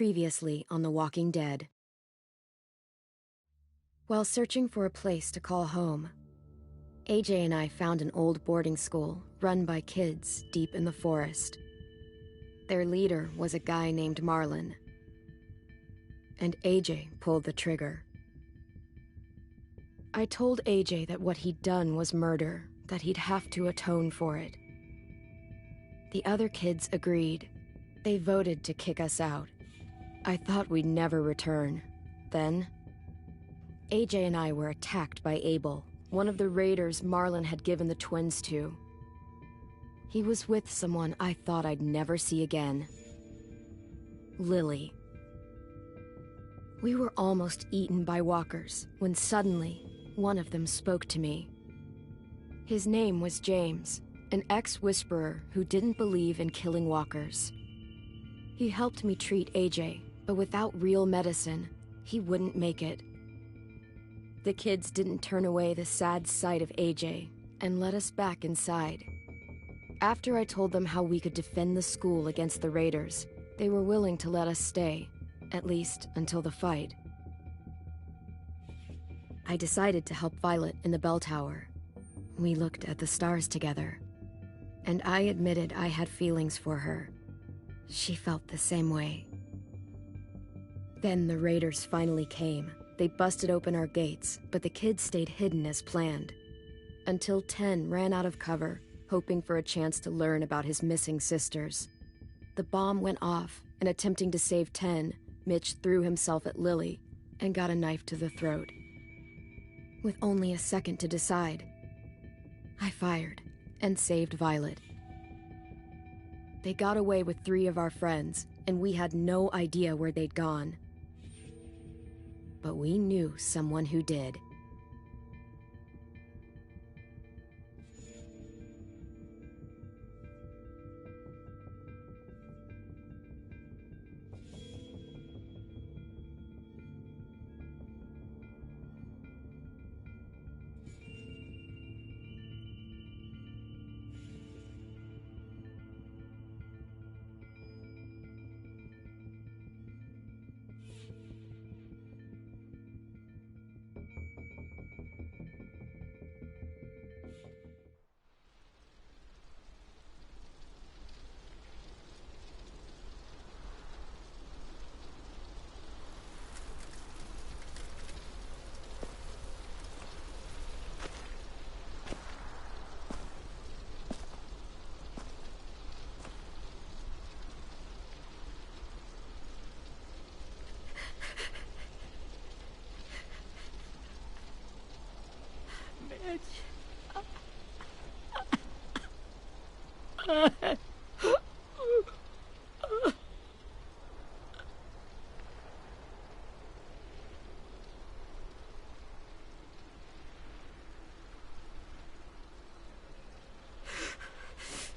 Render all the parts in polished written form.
Previously on The Walking Dead. While searching for a place to call home, AJ and I found an old boarding school run by kids deep in the forest. Their leader was a guy named Marlon, and AJ pulled the trigger. I told AJ that what he'd done was murder, that he'd have to atone for it. The other kids agreed. They voted to kick us out. I thought we'd never return. Then, AJ and I were attacked by Abel, one of the raiders Marlon had given the twins to. He was with someone I thought I'd never see again. Lily. We were almost eaten by walkers when suddenly one of them spoke to me. His name was James, an ex-whisperer who didn't believe in killing walkers. He helped me treat AJ, but without real medicine, he wouldn't make it. The kids didn't turn away the sad sight of AJ and let us back inside. After I told them how we could defend the school against the raiders, they were willing to let us stay, at least until the fight. I decided to help Violet in the bell tower. We looked at the stars together, and I admitted I had feelings for her. She felt the same way. Then the raiders finally came. They busted open our gates, but the kids stayed hidden as planned. Until Ten ran out of cover, hoping for a chance to learn about his missing sisters. The bomb went off, and attempting to save Ten, Mitch threw himself at Lily and got a knife to the throat. With only a second to decide, I fired and saved Violet. They got away with 3 of our friends, and we had no idea where they'd gone. But we knew someone who did.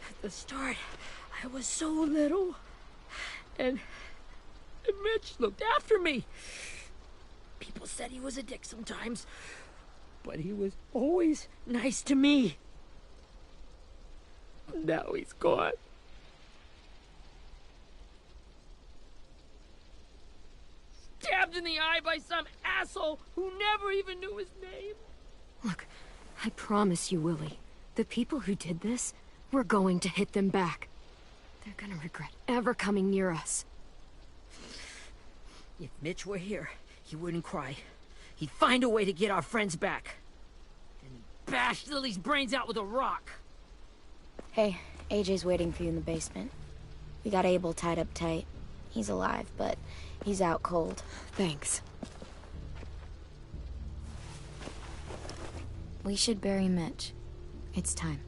At the start, I was so little, and Mitch looked after me. People said he was a dick sometimes, but he was always nice to me. Now he's gone. Stabbed in the eye by some asshole who never even knew his name. Look, I promise you, Willie, the people who did this, we're going to hit them back. They're gonna regret ever coming near us. If Mitch were here, he wouldn't cry. He'd find a way to get our friends back. Then he'd bash Lily's brains out with a rock. Hey, AJ's waiting for you in the basement. We got Abel tied up tight. He's alive, but he's out cold. Thanks. We should bury Mitch. It's time.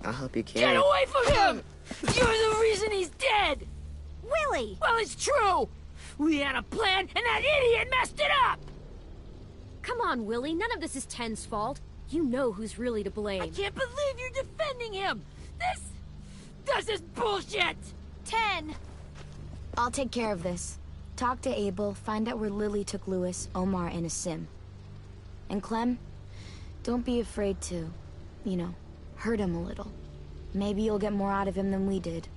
I'll help you carry. Get away from him! You're the reason he's dead! Willie! Well, it's true! We had a plan, and that idiot messed it up! Come on, Willie. None of this is Ten's fault. You know who's really to blame. I can't believe you're defending him! This is bullshit! 10! I'll take care of this. Talk to Abel, find out where Lily took Lewis, Omar, and Asim. And Clem, don't be afraid to you know, hurt him a little. Maybe you'll get more out of him than we did.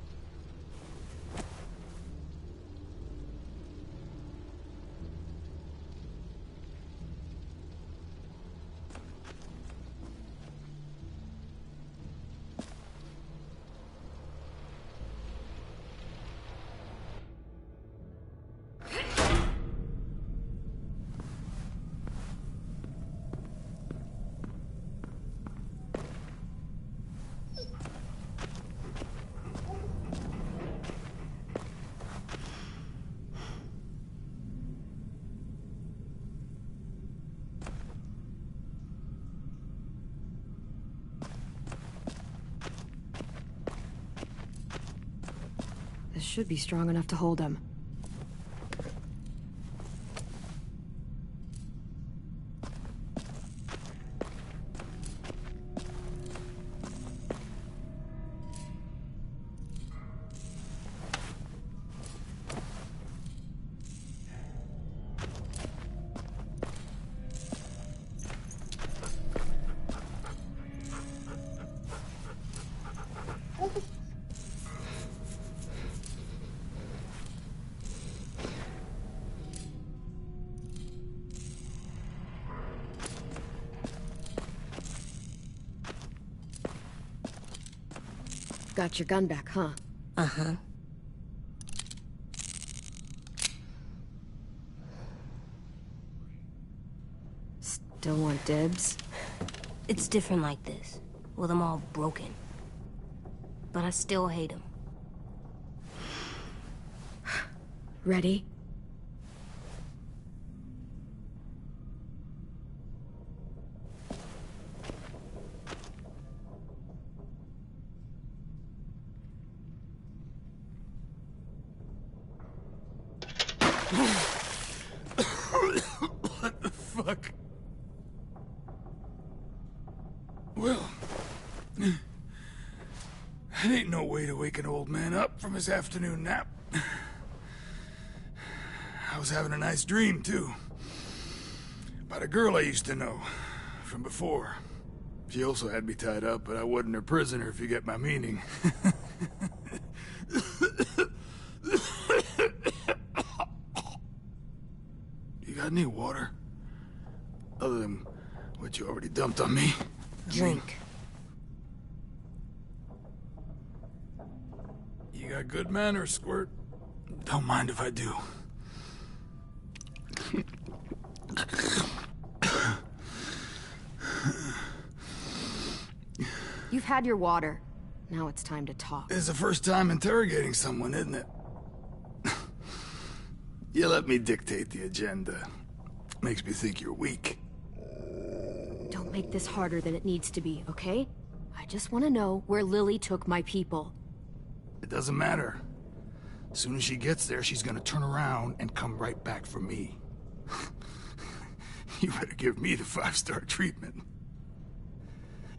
This should be strong enough to hold him. Got your gun back, huh? Uh-huh. Still want dibs? It's different like this, with them all broken. But I still hate him. Ready? What the fuck? Well, that ain't no way to wake an old man up from his afternoon nap. I was having a nice dream, too. About a girl I used to know from before. She also had me tied up, but I wasn't her prisoner, if you get my meaning. You got any water? Other than what you already dumped on me? Drink. You got good manners, Squirt. Don't mind if I do. You've had your water. Now it's time to talk. It's the first time interrogating someone, isn't it? You let me dictate the agenda. Makes me think you're weak. Don't make this harder than it needs to be, okay? I just want to know where Lily took my people. It doesn't matter. As soon as she gets there, she's gonna turn around and come right back for me. You better give me the 5-star treatment.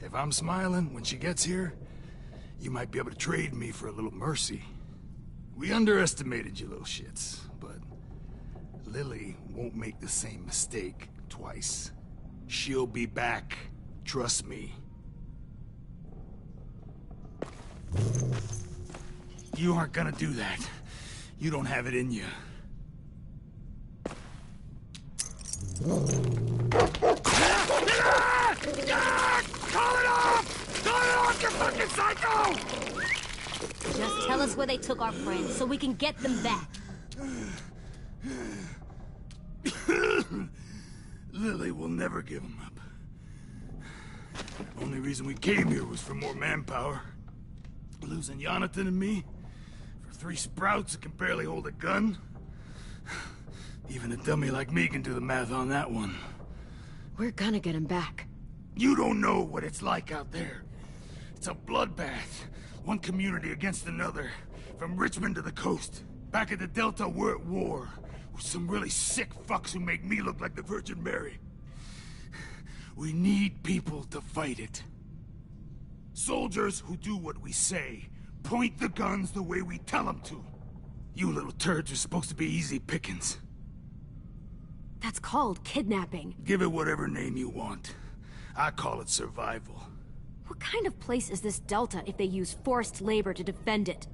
If I'm smiling when she gets here, you might be able to trade me for a little mercy. We underestimated you little shits, but Lily won't make the same mistake twice. She'll be back. Trust me. You aren't gonna do that. You don't have it in you. Call it off! Call it off, you fucking psycho! Just tell us where they took our friends so we can get them back. Lily will never give him up. Only reason we came here was for more manpower. Losing Jonathan and me for 3 sprouts that can barely hold a gun. Even a dummy like me can do the math on that one. We're gonna get him back. You don't know what it's like out there. It's a bloodbath. One community against another. From Richmond to the coast. Back at the Delta, we're at war. With some really sick fucks who make me look like the Virgin Mary. We need people to fight it. Soldiers who do what we say. Point the guns the way we tell them to. You little turds are supposed to be easy pickings. That's called kidnapping. Give it whatever name you want. I call it survival. What kind of place is this Delta if they use forced labor to defend it?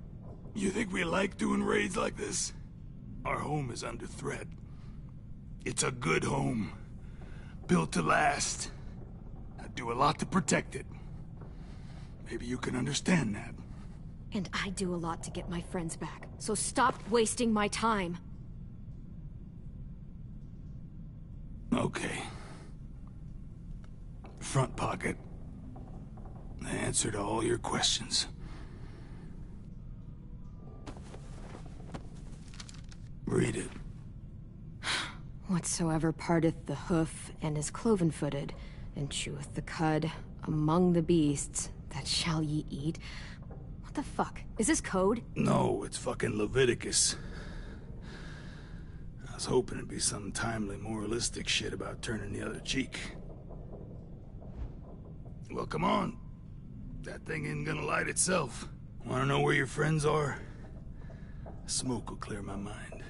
You think we like doing raids like this? Our home is under threat. It's a good home. Built to last. I do a lot to protect it. Maybe you can understand that. And I do a lot to get my friends back, so stop wasting my time. Okay. Front pocket. The answer to all your questions. Read it. Whatsoever parteth the hoof, and is cloven-footed, and cheweth the cud, among the beasts, that shall ye eat. What the fuck? Is this code? No, it's fucking Leviticus. I was hoping it'd be some timely, moralistic shit about turning the other cheek. Well, come on. That thing ain't gonna light itself. Wanna know where your friends are? Smoke will clear my mind.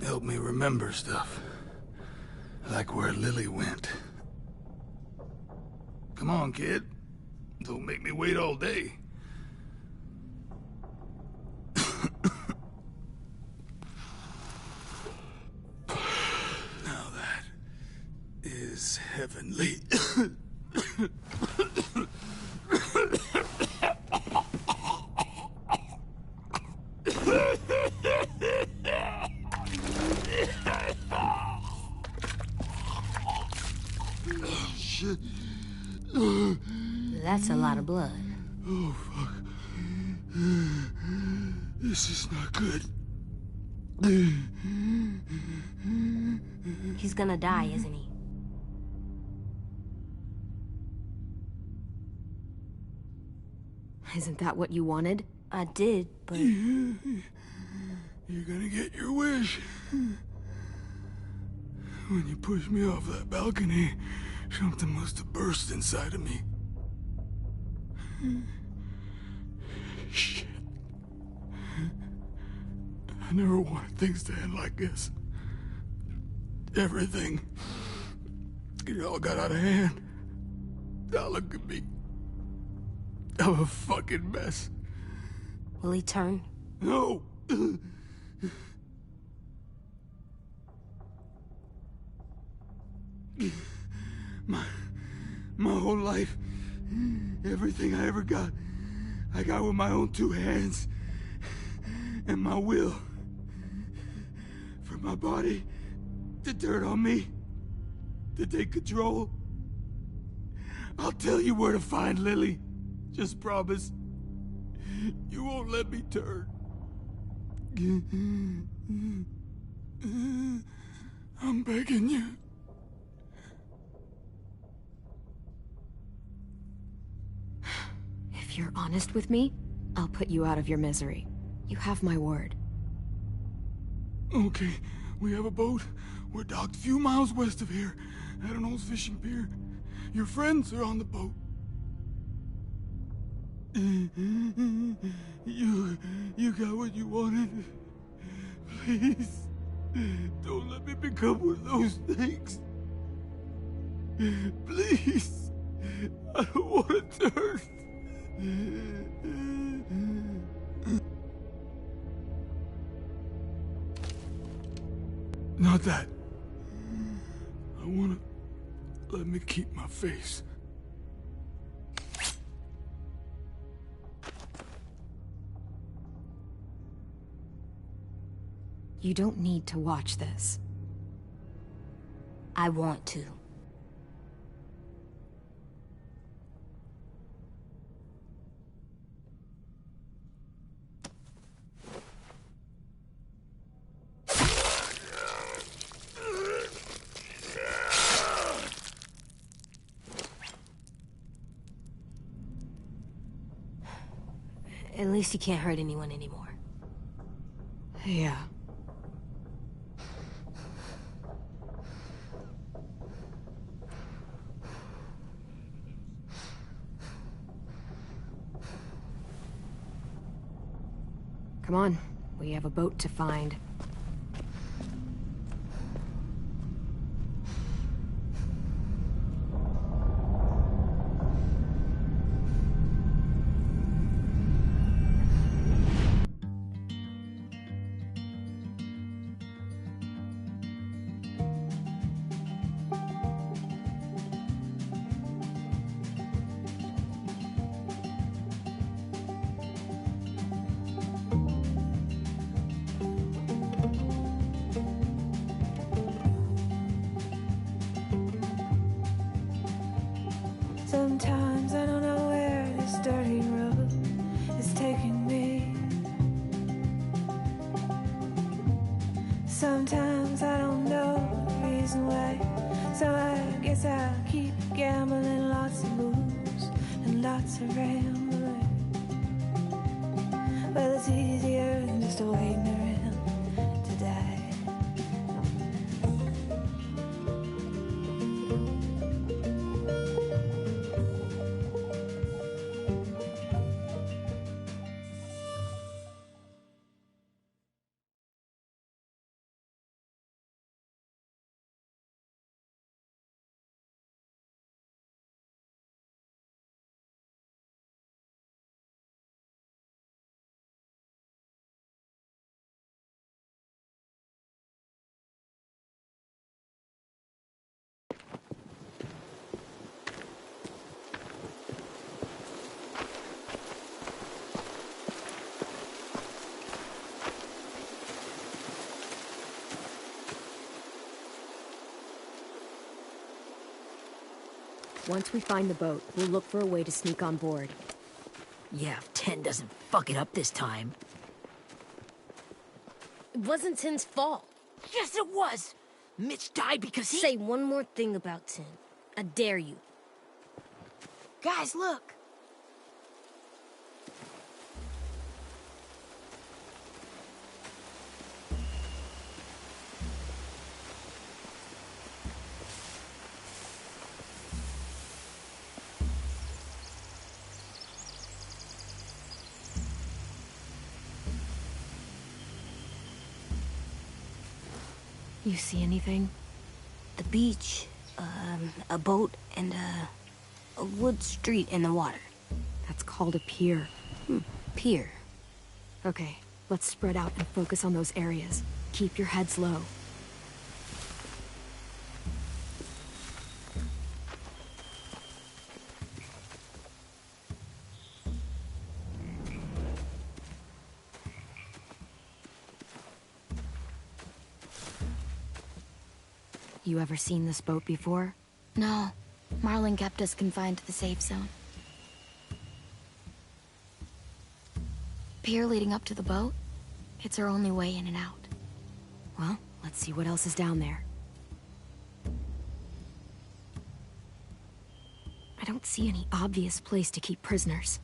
Help me remember stuff. Like where Lily went. Come on, kid. Don't make me wait all day. Now that is heavenly. That's a lot of blood. Oh, fuck. This is not good. He's gonna die, isn't he? Isn't that what you wanted? I did, but... You're gonna get your wish. When you pushed me off that balcony, something must have burst inside of me. Shit. I never wanted things to end like this. Everything. It all got out of hand. Now look at me. I'm a fucking mess. Will he turn? No! My whole life, everything I ever got, I got with my own two hands. And my will. For my body to turn on me, to take control. I'll tell you where to find Lily. Just promise. You won't let me turn. I'm begging you. If you're honest with me, I'll put you out of your misery. You have my word. Okay, we have a boat. We're docked a few miles west of here, at an old fishing pier. Your friends are on the boat. You got what you wanted. Please, don't let me become one of those things. Please, I don't want to turn. Not that. I wanna let me keep my face. You don't need to watch this. I want to. At least he can't hurt anyone anymore. Yeah. Come on, we have a boat to find. away. So I guess I'll keep gambling, lots of moves and lots of rambling. Well, it's easier than just waiting around to die. Once we find the boat, we'll look for a way to sneak on board. Yeah, if 10 doesn't fuck it up this time. It wasn't Tin's fault. Yes, it was! Mitch died because he— Say one more thing about Tin. I dare you. Guys, look! You see anything? The beach, a boat, and a wood street in the water. That's called a pier. Pier. Okay, let's spread out and focus on those areas. Keep your heads low. You ever seen this boat before? No. Marlin kept us confined to the safe zone. Pier leading up to the boat? It's our only way in and out. Well, let's see what else is down there. I don't see any obvious place to keep prisoners.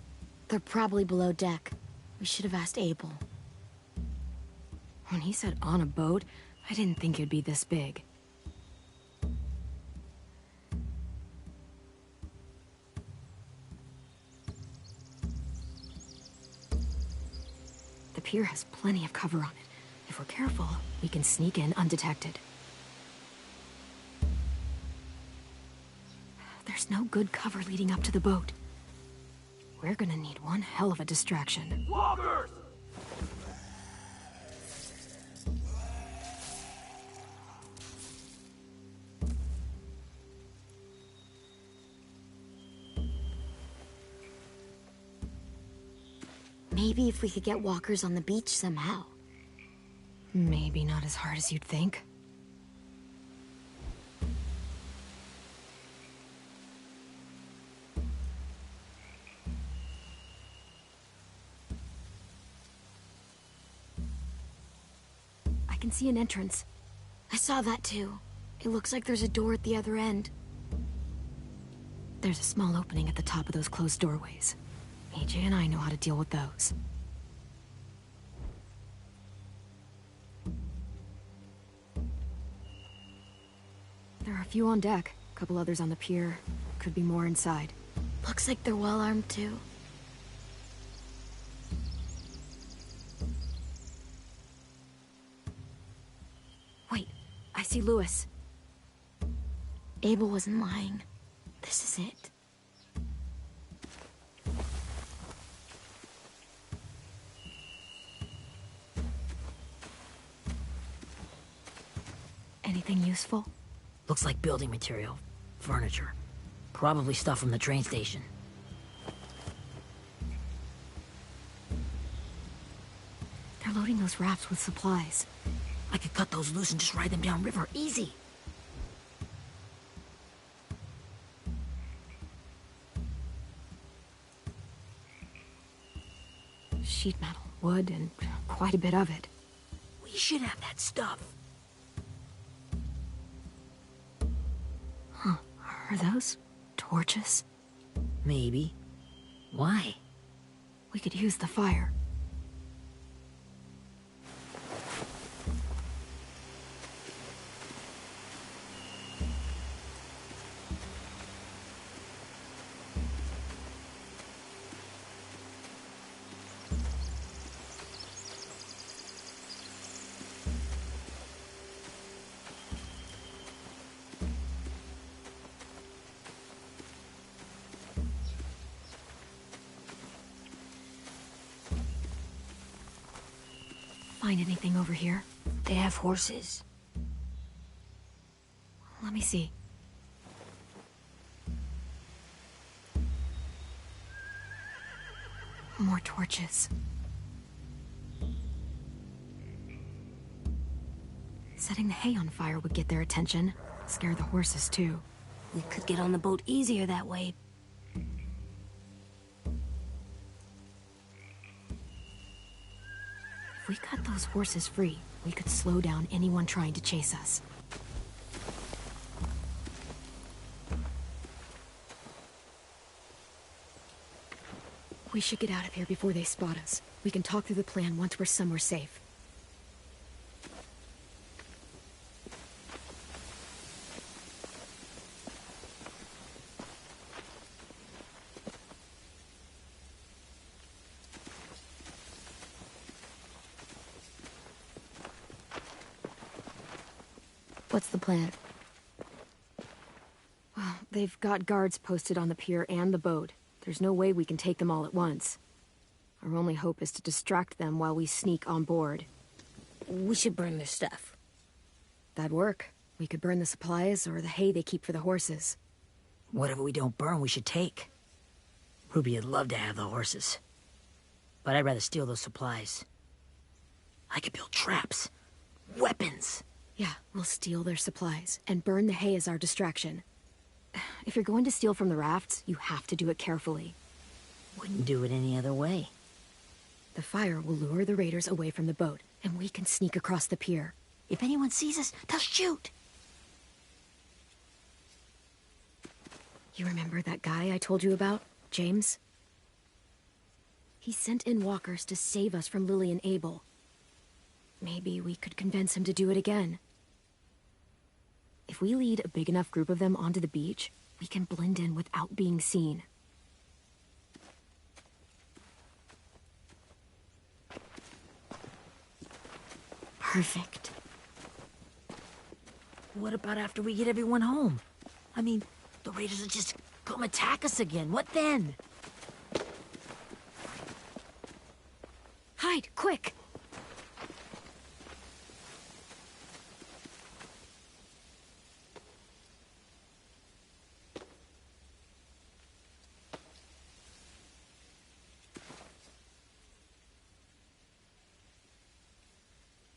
They're probably below deck. We should have asked Abel. When he said on a boat, I didn't think it'd be this big. The pier has plenty of cover on it. If we're careful, we can sneak in undetected. There's no good cover leading up to the boat. We're gonna need one hell of a distraction. Walkers! Maybe if we could get walkers on the beach somehow. Maybe not as hard as you'd think. I can see an entrance. I saw that too. It looks like there's a door at the other end. There's a small opening at the top of those closed doorways. AJ and I know how to deal with those. There are a few on deck, a couple others on the pier. Could be more inside. Looks like they're well armed too. Wait, I see Lewis. Abel wasn't lying. This is it. Anything useful? Looks like building material. Furniture. Probably stuff from the train station. They're loading those rafts with supplies. I could cut those loose and just ride them downriver. Easy. Sheet metal, wood, and quite a bit of it. We should have that stuff. Are those torches? Maybe. Why? We could use the fire. Find anything over here? They have horses. Let me see. More torches. Setting the hay on fire would get their attention. Scare the horses, too. We could get on the boat easier that way. If we cut those horses free, we could slow down anyone trying to chase us. We should get out of here before they spot us. We can talk through the plan once we're somewhere safe. What's the plan? Well, they've got guards posted on the pier and the boat. There's no way we can take them all at once. Our only hope is to distract them while we sneak on board. We should burn their stuff. That'd work. We could burn the supplies or the hay they keep for the horses. Whatever we don't burn, we should take. Ruby would love to have the horses. But I'd rather steal those supplies. I could build traps. Weapons. Yeah, we'll steal their supplies and burn the hay as our distraction. If you're going to steal from the rafts, you have to do it carefully. Wouldn't do it any other way. The fire will lure the raiders away from the boat, and we can sneak across the pier. If anyone sees us, they'll shoot. You remember that guy I told you about? James? He sent in walkers to save us from Lily and Abel. Maybe we could convince him to do it again. If we lead a big enough group of them onto the beach, we can blend in without being seen. Perfect. What about after we get everyone home? I mean, the raiders will just come attack us again. What then? Hide, quick!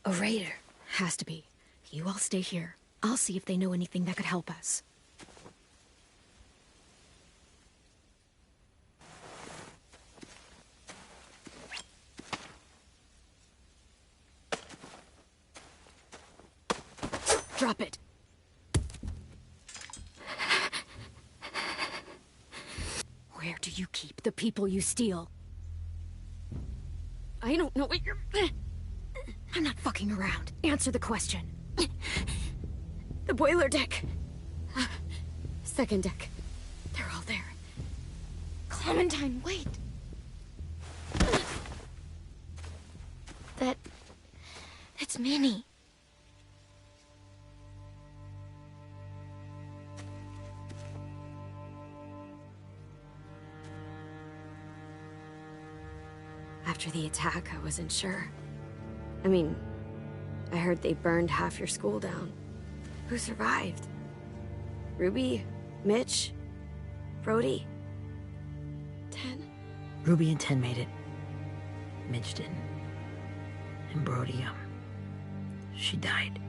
A raider. Has to be. You all stay here. I'll see if they know anything that could help us. Drop it. Where do you keep the people you steal? I don't know what you're... I'm not fucking around. Answer the question. The boiler deck. Second deck. They're all there. Clementine, wait. That's Minnie. After the attack, I wasn't sure. I mean, I heard they burned half your school down. Who survived? Ruby? Mitch? Brody? Ten? Ruby and Ten made it. Mitch didn't. And Brody, she died.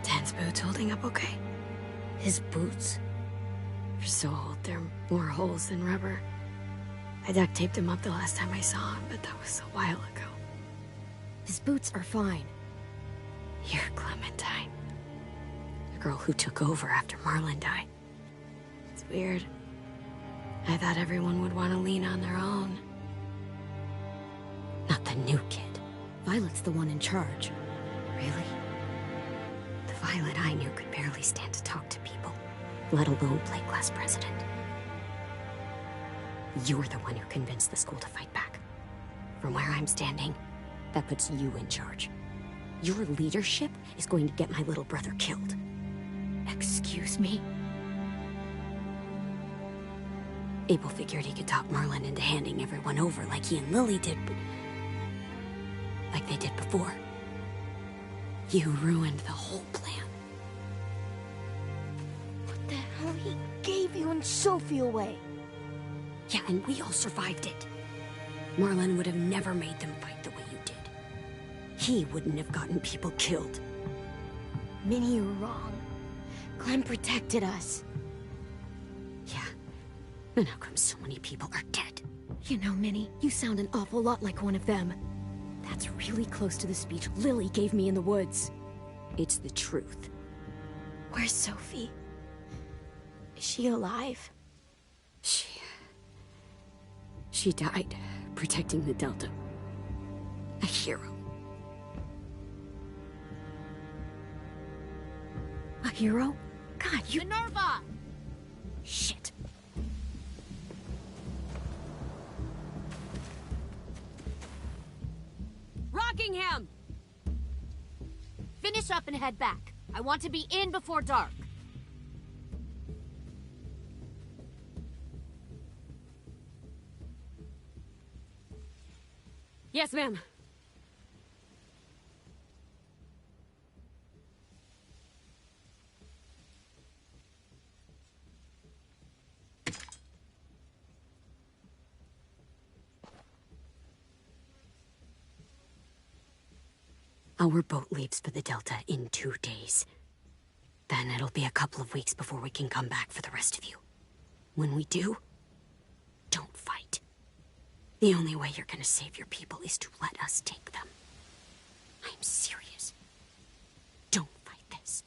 Ten's boots holding up okay? His boots. They're so old, they're more holes than rubber. I duct taped him up the last time I saw him, but that was a while ago. His boots are fine. You're Clementine. A girl who took over after Marlon died. It's weird. I thought everyone would want to lean on their own. Not the new kid. Violet's the one in charge. Really? The Violet I knew could barely stand to talk to people, let alone play class president. You're the one who convinced the school to fight back. From where I'm standing, that puts you in charge. Your leadership is going to get my little brother killed. Excuse me? Abel figured he could talk Marlon into handing everyone over like he and Lily did, but... like they did before. You ruined the whole plan. What the hell? He gave you and Sophie away. Yeah, and we all survived it. Marlon would have never made them fight the way you did. He wouldn't have gotten people killed. Minnie, you're wrong. Clem protected us. Yeah. And how come so many people are dead? You know, Minnie, you sound an awful lot like one of them. That's really close to the speech Lily gave me in the woods. It's the truth. Where's Sophie? Is she alive? She died protecting the Delta. A hero. A hero? God, you... Minerva! Shit. Rockingham! Finish up and head back. I want to be in before dark. Yes, ma'am. Our boat leaves for the Delta in 2 days. Then it'll be a couple of weeks before we can come back for the rest of you. When we do, don't fight. The only way you're gonna save your people is to let us take them. I'm serious. Don't fight this.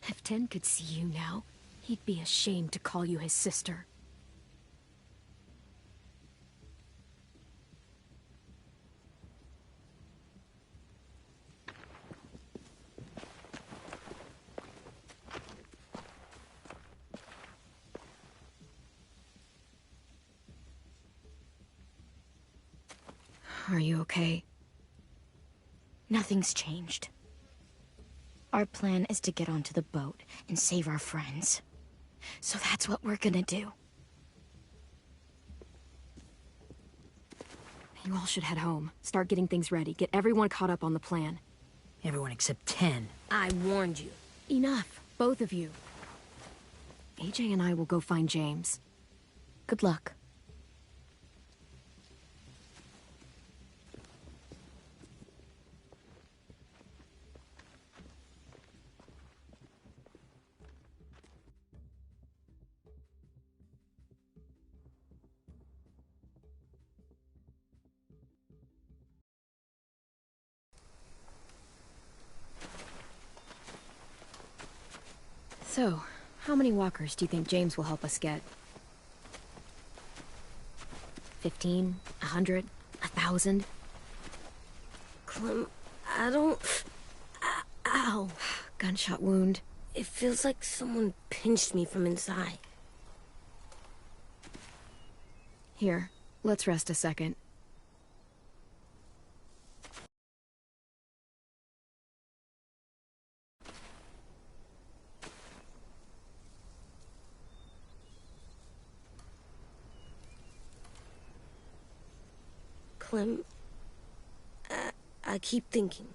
If Ten could see you now, he'd be ashamed to call you his sister. Are you okay? Nothing's changed. Our plan is to get onto the boat and save our friends. So that's what we're gonna do. You all should head home. Start getting things ready. Get everyone caught up on the plan. Everyone except 10. I warned you. Enough, both of you. AJ and I will go find James. Good luck. So, how many walkers do you think James will help us get? 15? 100? 1,000? Clem, I don't... Ow. Gunshot wound. It feels like someone pinched me from inside. Here, let's rest a second. Clem, I keep thinking.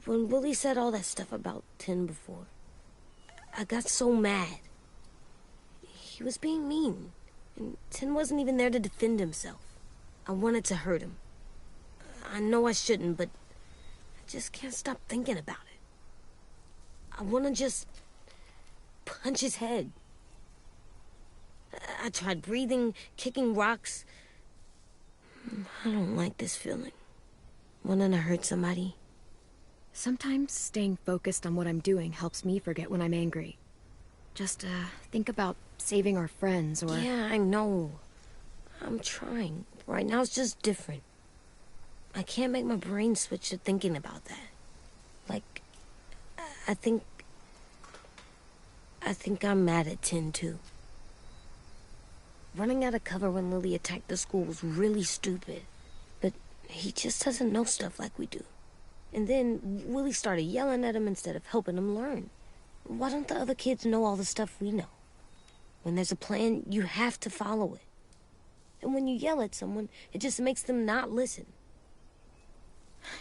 When Willie said all that stuff about Tin before, I got so mad. He was being mean, and Tin wasn't even there to defend himself. I wanted to hurt him. I know I shouldn't, but I just can't stop thinking about it. I want to just punch his head. I tried breathing, kicking rocks. I don't like this feeling. Wanting to hurt somebody. Sometimes staying focused on what I'm doing helps me forget when I'm angry. Just, think about saving our friends or... Yeah, I know. I'm trying. Right now it's just different. I can't make my brain switch to thinking about that. Like, I think I'm mad at Tin, too. Running out of cover when Lily attacked the school was really stupid. But he just doesn't know stuff like we do. And then Willie started yelling at him instead of helping him learn. Why don't the other kids know all the stuff we know? When there's a plan, you have to follow it. And when you yell at someone, it just makes them not listen.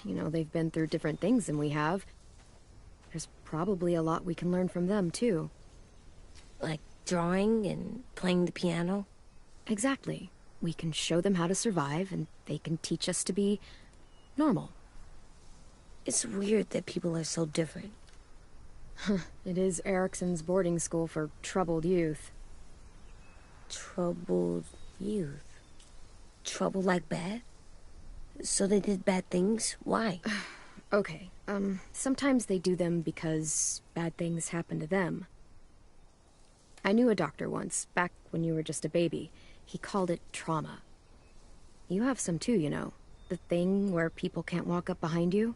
You know, they've been through different things than we have. There's probably a lot we can learn from them, too. Like drawing and playing the piano? Exactly. We can show them how to survive, and they can teach us to be normal. It's weird that people are so different. It is Erickson's boarding school for troubled youth. Troubled youth? Trouble like bad? So they did bad things? Why? Okay, sometimes they do them because bad things happen to them. I knew a doctor once, back when you were just a baby. He called it trauma. You have some too, you know. The thing where people can't walk up behind you.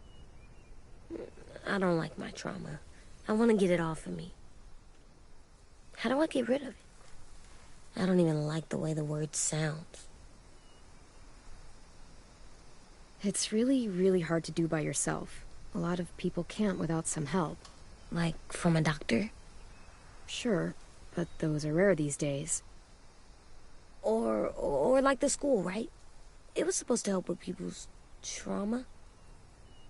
I don't like my trauma. I want to get it off of me. How do I get rid of it? I don't even like the way the word sounds. It's really, really hard to do by yourself. A lot of people can't without some help. Like from a doctor? Sure, but those are rare these days. Or like the school, right? It was supposed to help with people's trauma.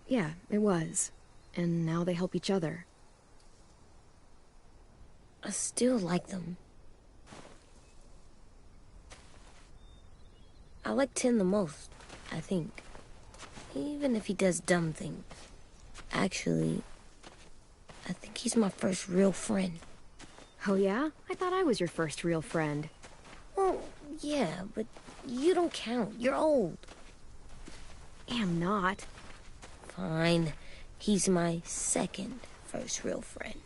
Yeah, it was. And now they help each other. I still like them. I like Tin the most, I think. Even if he does dumb things. Actually, I think he's my first real friend. Oh yeah? I thought I was your first real friend. Well, yeah, but you don't count. You're old. Am not. Fine. He's my second first real friend.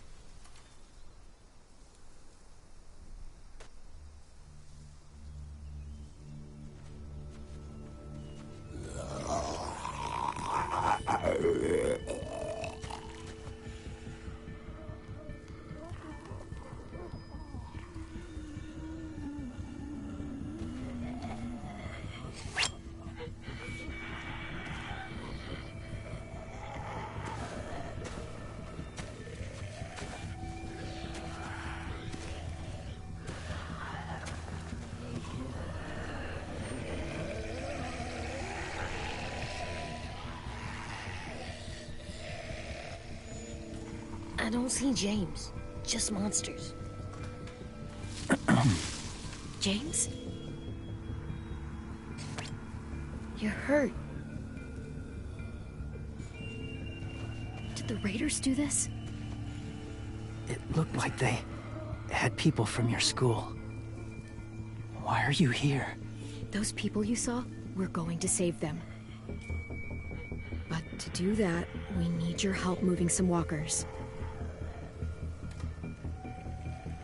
I don't see James. Just monsters. James? You're hurt. Did the Raiders do this? It looked like they had people from your school. Why are you here? Those people you saw, we're going to save them. But to do that, we need your help moving some walkers.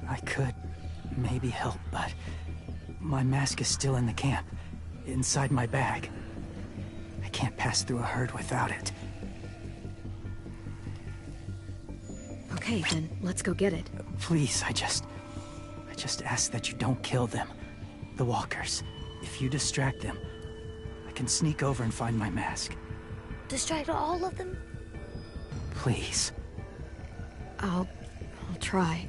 I could maybe help, but my mask is still in the camp, inside my bag. I can't pass through a herd without it. Okay, then let's go get it. Please, I just ask that you don't kill them. The walkers. If you distract them, I can sneak over and find my mask. Distract all of them? Please. I'll try.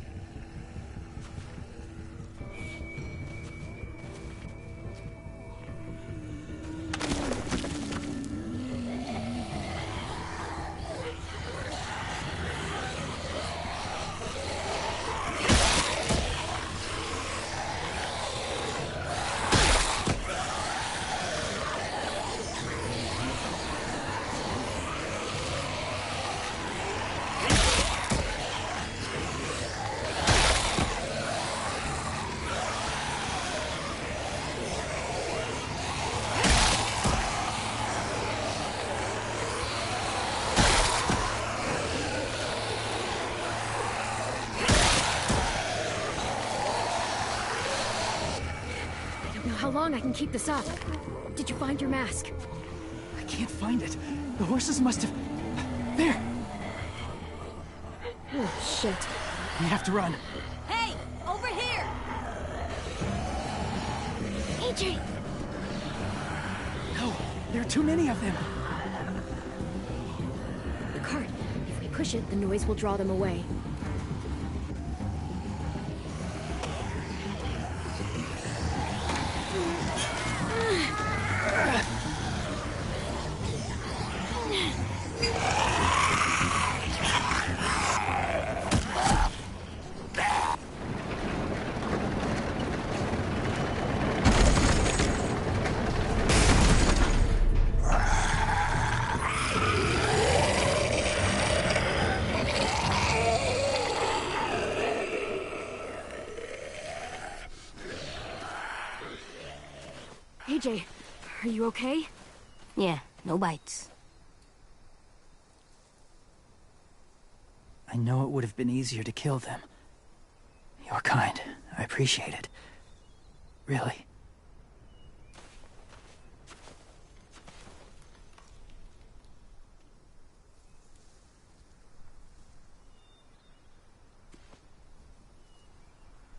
long I can keep this up. Did you find your mask? I can't find it. The horses must have... There! Oh, shit. We have to run. Hey! Over here! AJ! No, there are too many of them. The cart. If we push it, the noise will draw them away. AJ, are you okay? Yeah, no bites. I know it would have been easier to kill them. You're kind. I appreciate it. Really.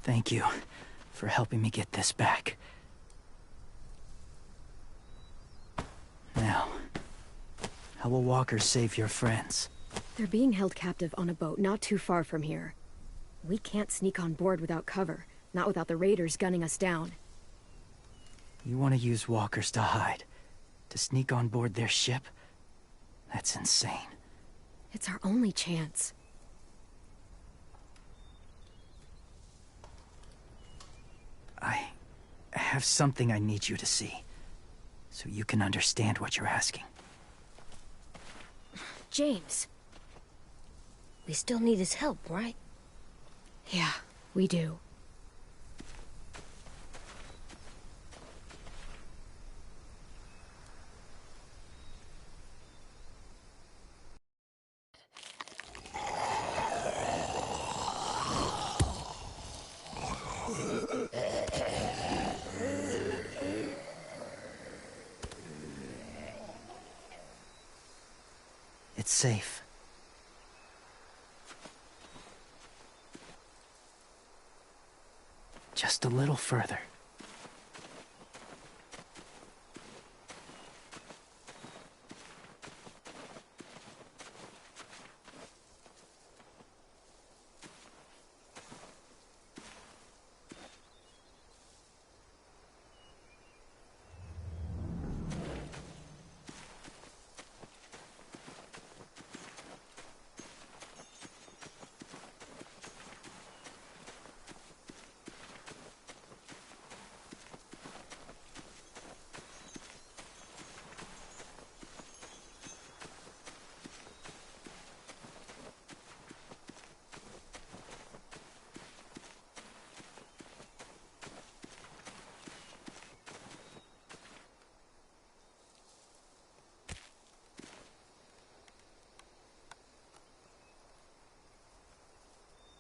Thank you for helping me get this back. Now, how will Walker save your friends? They're being held captive on a boat not too far from here. We can't sneak on board without cover, not without the raiders gunning us down. You want to use walkers to hide? To sneak on board their ship? That's insane. It's our only chance. I have something I need you to see, so you can understand what you're asking. James. We still need his help, right? Yeah, we do. It's safe. Just a little further.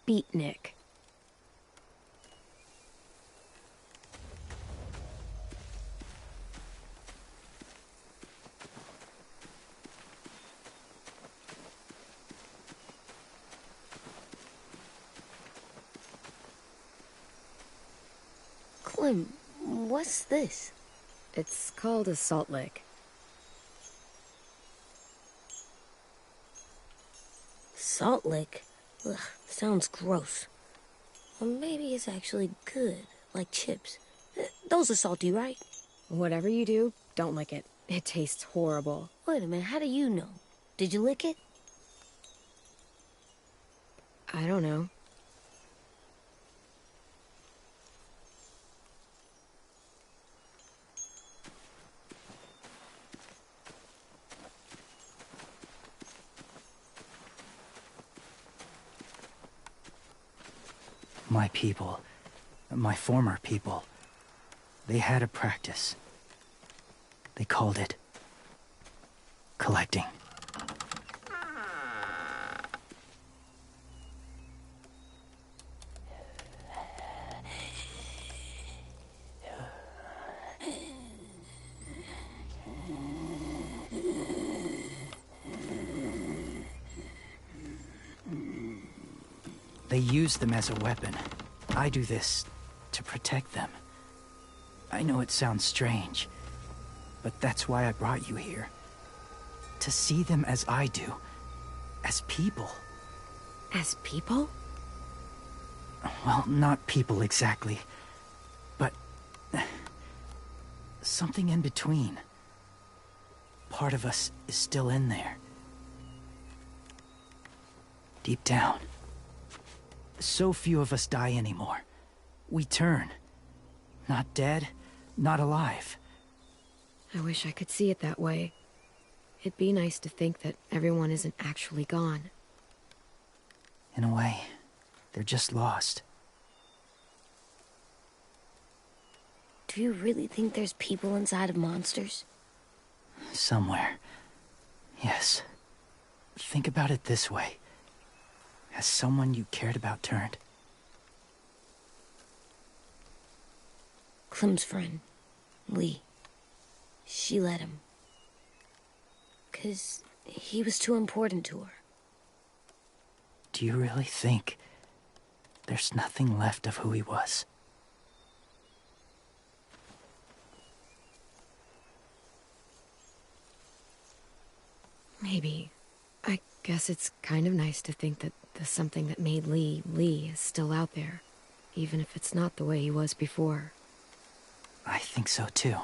Beatnik. Clem, what's this? It's called a salt lick. Salt lick? Ugh, sounds gross. Or maybe it's actually good, like chips. Those are salty, right? Whatever you do, don't lick it. It tastes horrible. Wait a minute, how do you know? Did you lick it? I don't know. My people, my former people, they had a practice. They called it collecting. They use them as a weapon. I do this to protect them. I know it sounds strange, but that's why I brought you here. To see them as I do. As people. As people? Well, not people exactly, but something in between. Part of us is still in there. Deep down. So few of us die anymore. We turn. Not dead, not alive. I wish I could see it that way. It'd be nice to think that everyone isn't actually gone. In a way, they're just lost. Do you really think there's people inside of monsters? Somewhere. Yes. Think about it this way. Has someone you cared about turned? Clem's friend, Lee. She let him. 'Cause he was too important to her. Do you really think there's nothing left of who he was? Maybe. I guess it's kind of nice to think that the something that made Lee, Lee is still out there. Even if it's not the way he was before. I think so too.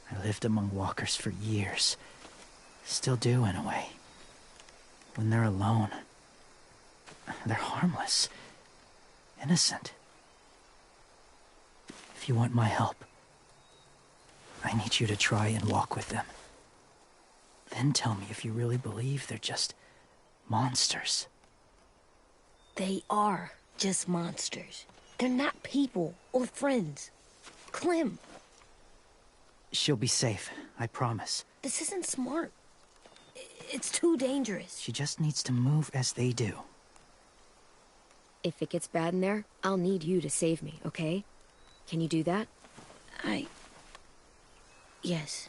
I lived among walkers for years. Still do in a way. When they're alone, they're harmless. Innocent. If you want my help, I need you to try and walk with them. Then tell me if you really believe they're just monsters. They are just monsters. They're not people or friends. Clem. She'll be safe, I promise. This isn't smart. It's too dangerous. She just needs to move as they do. If it gets bad in there, I'll need you to save me, okay? Can you do that? Yes.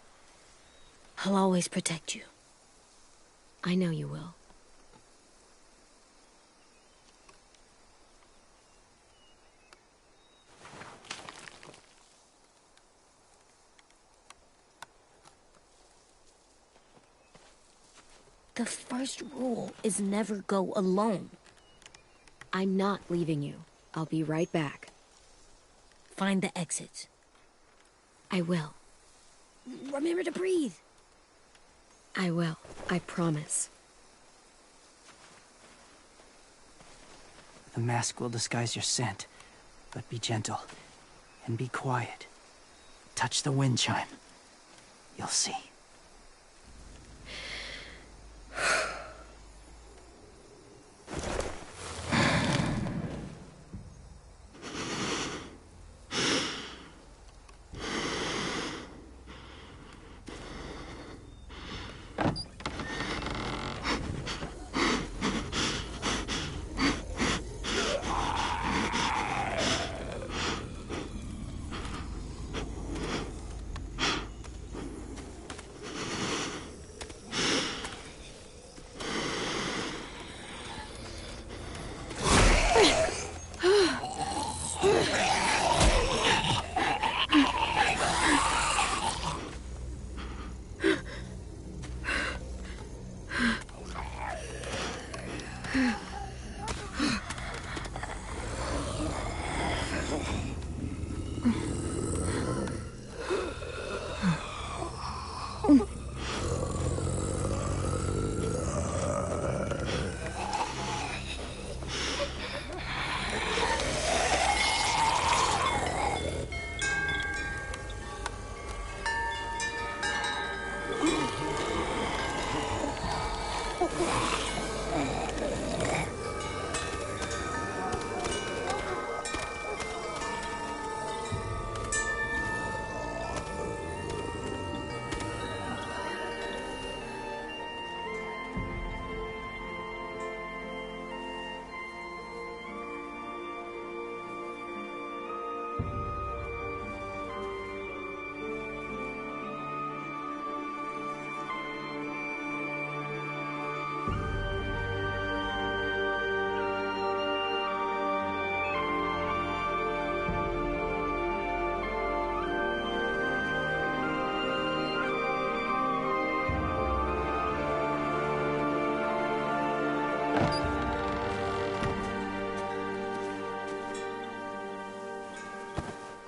I'll always protect you. I know you will. The first rule is never go alone. I'm not leaving you. I'll be right back. Find the exits. I will. Remember to breathe. I will. I promise. The mask will disguise your scent, but be gentle and be quiet. Touch the wind chime. You'll see.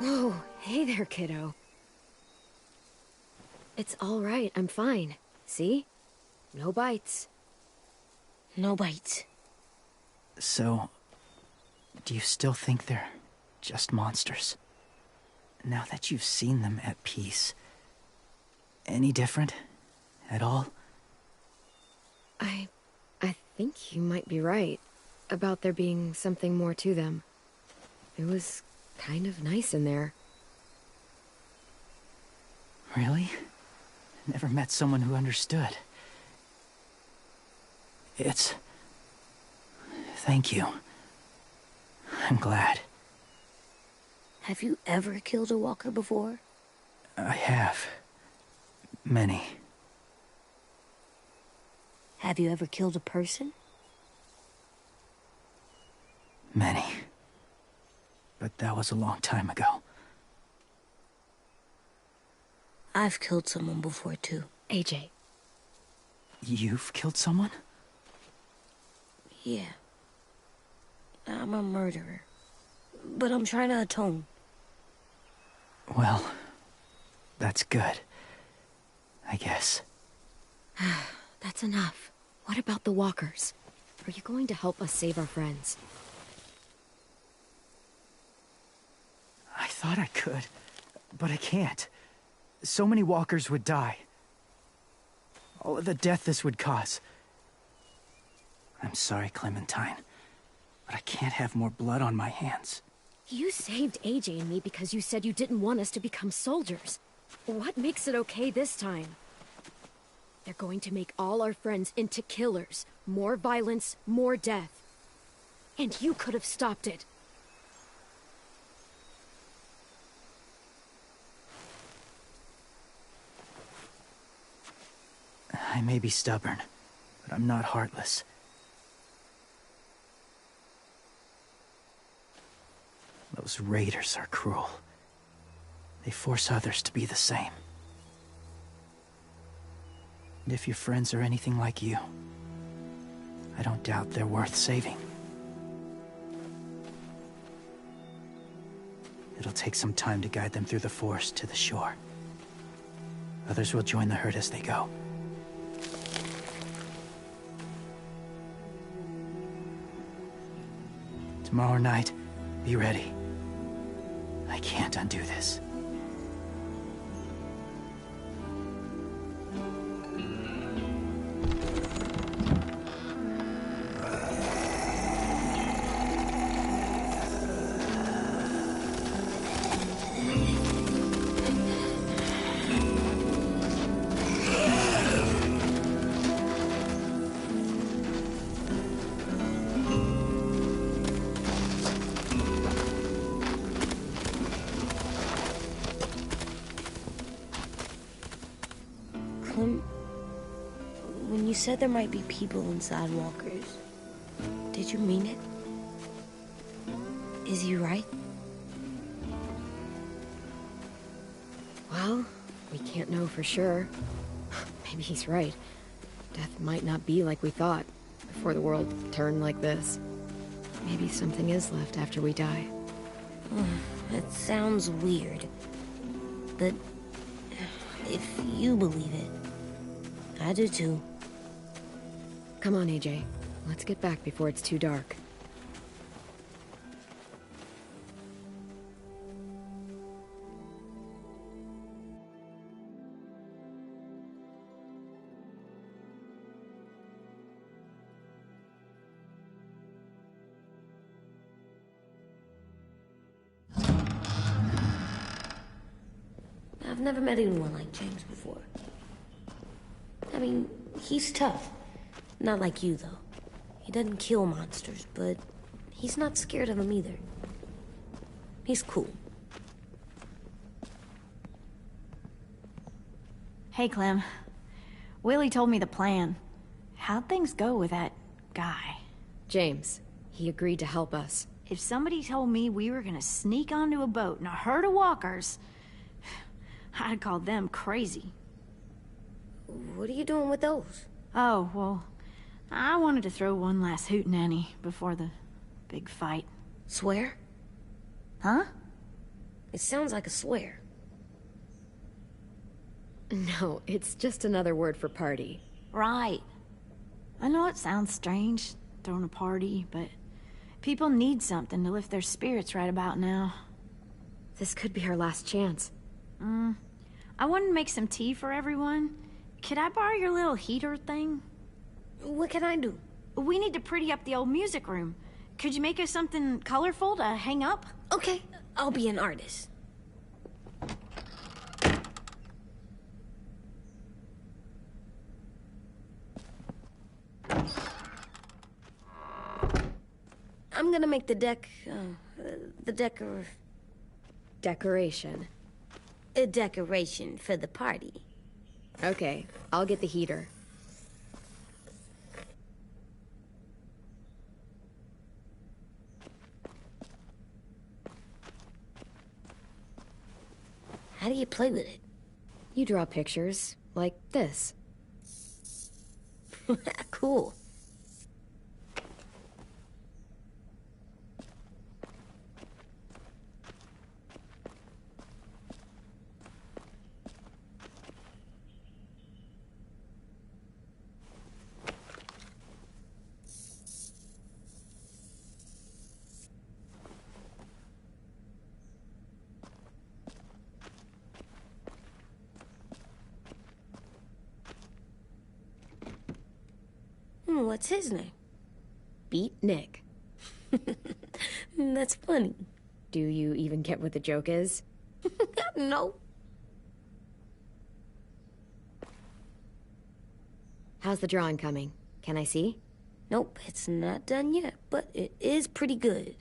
Whoa, hey there, kiddo. It's all right, I'm fine. See? No bites. No bites. So, do you still think they're just monsters? Now that you've seen them at peace, any different at all? I think you might be right about there being something more to them. It was kind of nice in there. Really? Never met someone who understood. Thank you. I'm glad. Have you ever killed a walker before? I have. Many. Have you ever killed a person? Many. But that was a long time ago. I've killed someone before, too. AJ. You've killed someone? Yeah. I'm a murderer. But I'm trying to atone. Well, that's good. I guess. That's enough. What about the walkers? Are you going to help us save our friends? I thought I could, but I can't. So many walkers would die. All of the death this would cause. I'm sorry, Clementine, but I can't have more blood on my hands. You saved AJ and me because you said you didn't want us to become soldiers. What makes it okay this time? They're going to make all our friends into killers. More violence, more death. And you could have stopped it. I may be stubborn, but I'm not heartless. Those raiders are cruel. They force others to be the same. And if your friends are anything like you, I don't doubt they're worth saving. It'll take some time to guide them through the forest to the shore. Others will join the herd as they go. Tomorrow night, be ready. I can't undo this. When you said there might be people inside walkers, did you mean it? Is he right? Well, we can't know for sure. Maybe he's right. Death might not be like we thought before the world turned like this. Maybe something is left after we die. It sounds weird, but if you believe it, I do too. Come on, AJ. Let's get back before it's too dark. I've never met anyone like James before. I mean, he's tough. Not like you, though. He doesn't kill monsters, but he's not scared of them either. He's cool. Hey, Clem. Willie told me the plan. How'd things go with that guy? James. He agreed to help us. If somebody told me we were gonna sneak onto a boat in a herd of walkers, I'd call them crazy. What are you doing with those? Oh, well, I wanted to throw one last hootenanny before the big fight. Swear? Huh? It sounds like a swear. No, it's just another word for party. Right. I know it sounds strange, throwing a party, but people need something to lift their spirits right about now. This could be our last chance. I wanted to make some tea for everyone. Could I borrow your little heater thing? What can I do? We need to pretty up the old music room. Could you make us something colorful to hang up? Okay, I'll be an artist. I'm gonna make the Decoration. a decoration for the party. Okay, I'll get the heater. How do you play with it? You draw pictures, like this. Cool. What's his name? Beat Nick. That's funny. Do you even get what the joke is? No. How's the drawing coming? Can I see? Nope, it's not done yet, but it is pretty good.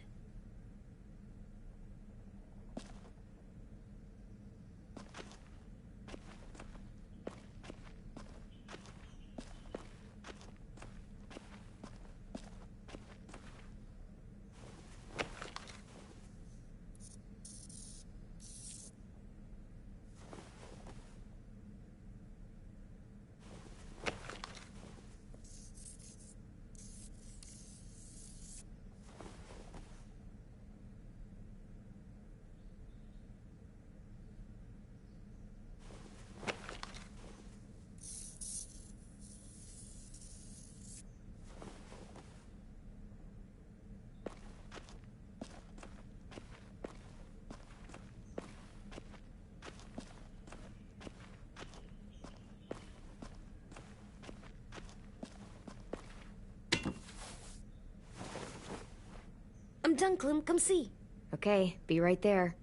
I'm done, Clem. Come see. Okay, be right there.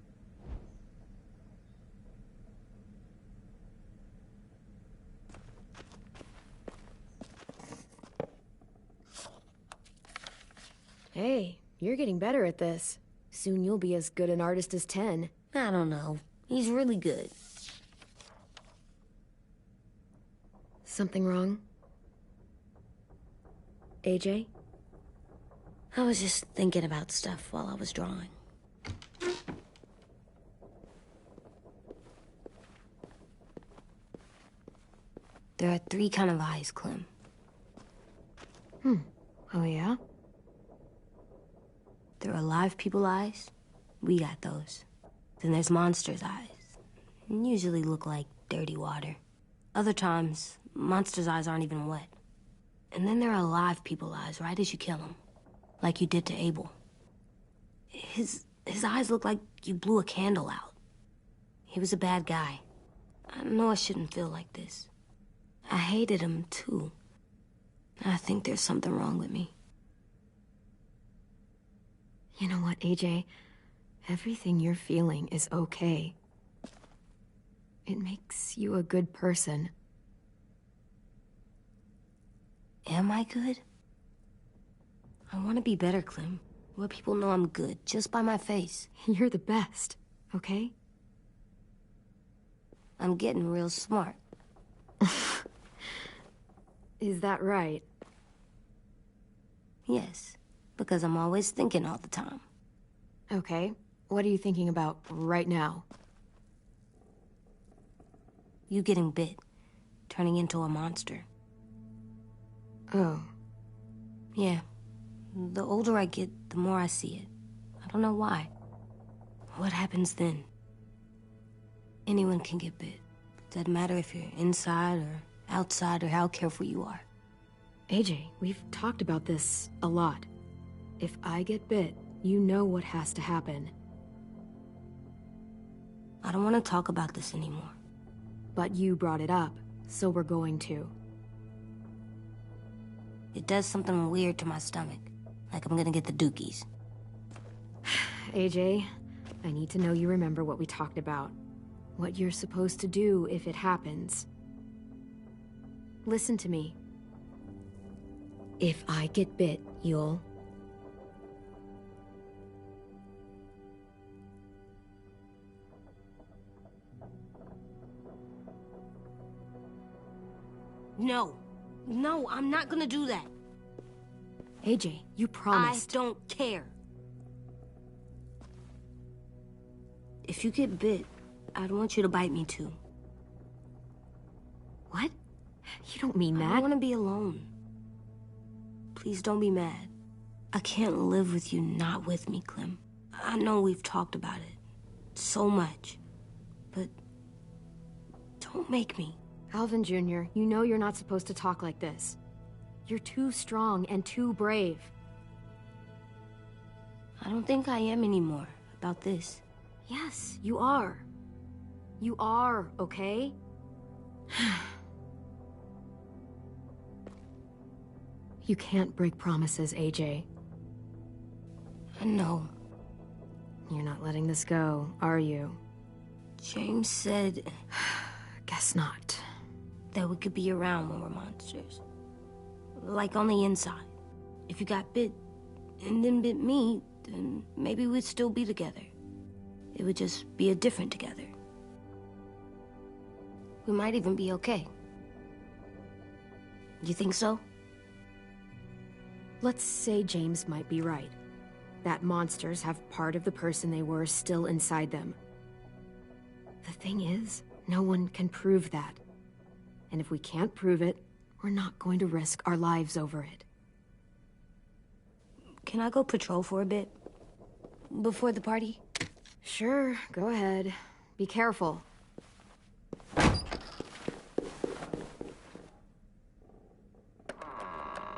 Hey, you're getting better at this. Soon you'll be as good an artist as 10. I don't know. He's really good. Something wrong? AJ? I was just thinking about stuff while I was drawing. There are 3 kind of eyes, Clem. Oh yeah? There are live people eyes. We got those. Then there's monsters' eyes. Usually look like dirty water. Other times, monsters' eyes aren't even wet. And then there are live people eyes right as you kill them. Like you did to Abel. His eyes look like you blew a candle out. He was a bad guy. I know I shouldn't feel like this. I hated him, too. I think there's something wrong with me. You know what, AJ? Everything you're feeling is okay. It makes you a good person. Am I good? I want to be better, Clem. Let people know I'm good, just by my face. You're the best, okay? I'm getting real smart. Is that right? Yes, because I'm always thinking all the time. Okay, what are you thinking about right now? You getting bit, turning into a monster. Oh. Yeah. The older I get, the more I see it. I don't know why. What happens then? Anyone can get bit. Doesn't matter if you're inside or outside or how careful you are. AJ, we've talked about this a lot. If I get bit, you know what has to happen. I don't want to talk about this anymore. But you brought it up, so we're going to. It does something weird to my stomach. Like I'm gonna get the dookies. AJ, I need to know you remember what we talked about. What you're supposed to do if it happens. Listen to me. If I get bit, you'll... No. No, I'm not gonna do that. AJ, you promised. I don't care. If you get bit, I'd want you to bite me too. What? You don't mean that. I want to be alone. Please don't be mad. I can't live with you not with me, Clem. I know we've talked about it so much, but don't make me. Alvin Jr., you know you're not supposed to talk like this. You're too strong and too brave. I don't think I am anymore about this. Yes, you are. You are, okay? You can't break promises, AJ. I know. You're not letting this go, are you? James said... Guess not. That we could be around when we're monsters. Like on the inside. If you got bit and then bit me, then maybe we'd still be together. It would just be a different together. We might even be okay. You think so? Let's say James might be right. That monsters have part of the person they were still inside them. The thing is, no one can prove that. And if we can't prove it, we're not going to risk our lives over it. Can I go patrol for a bit? Before the party? Sure, go ahead. Be careful.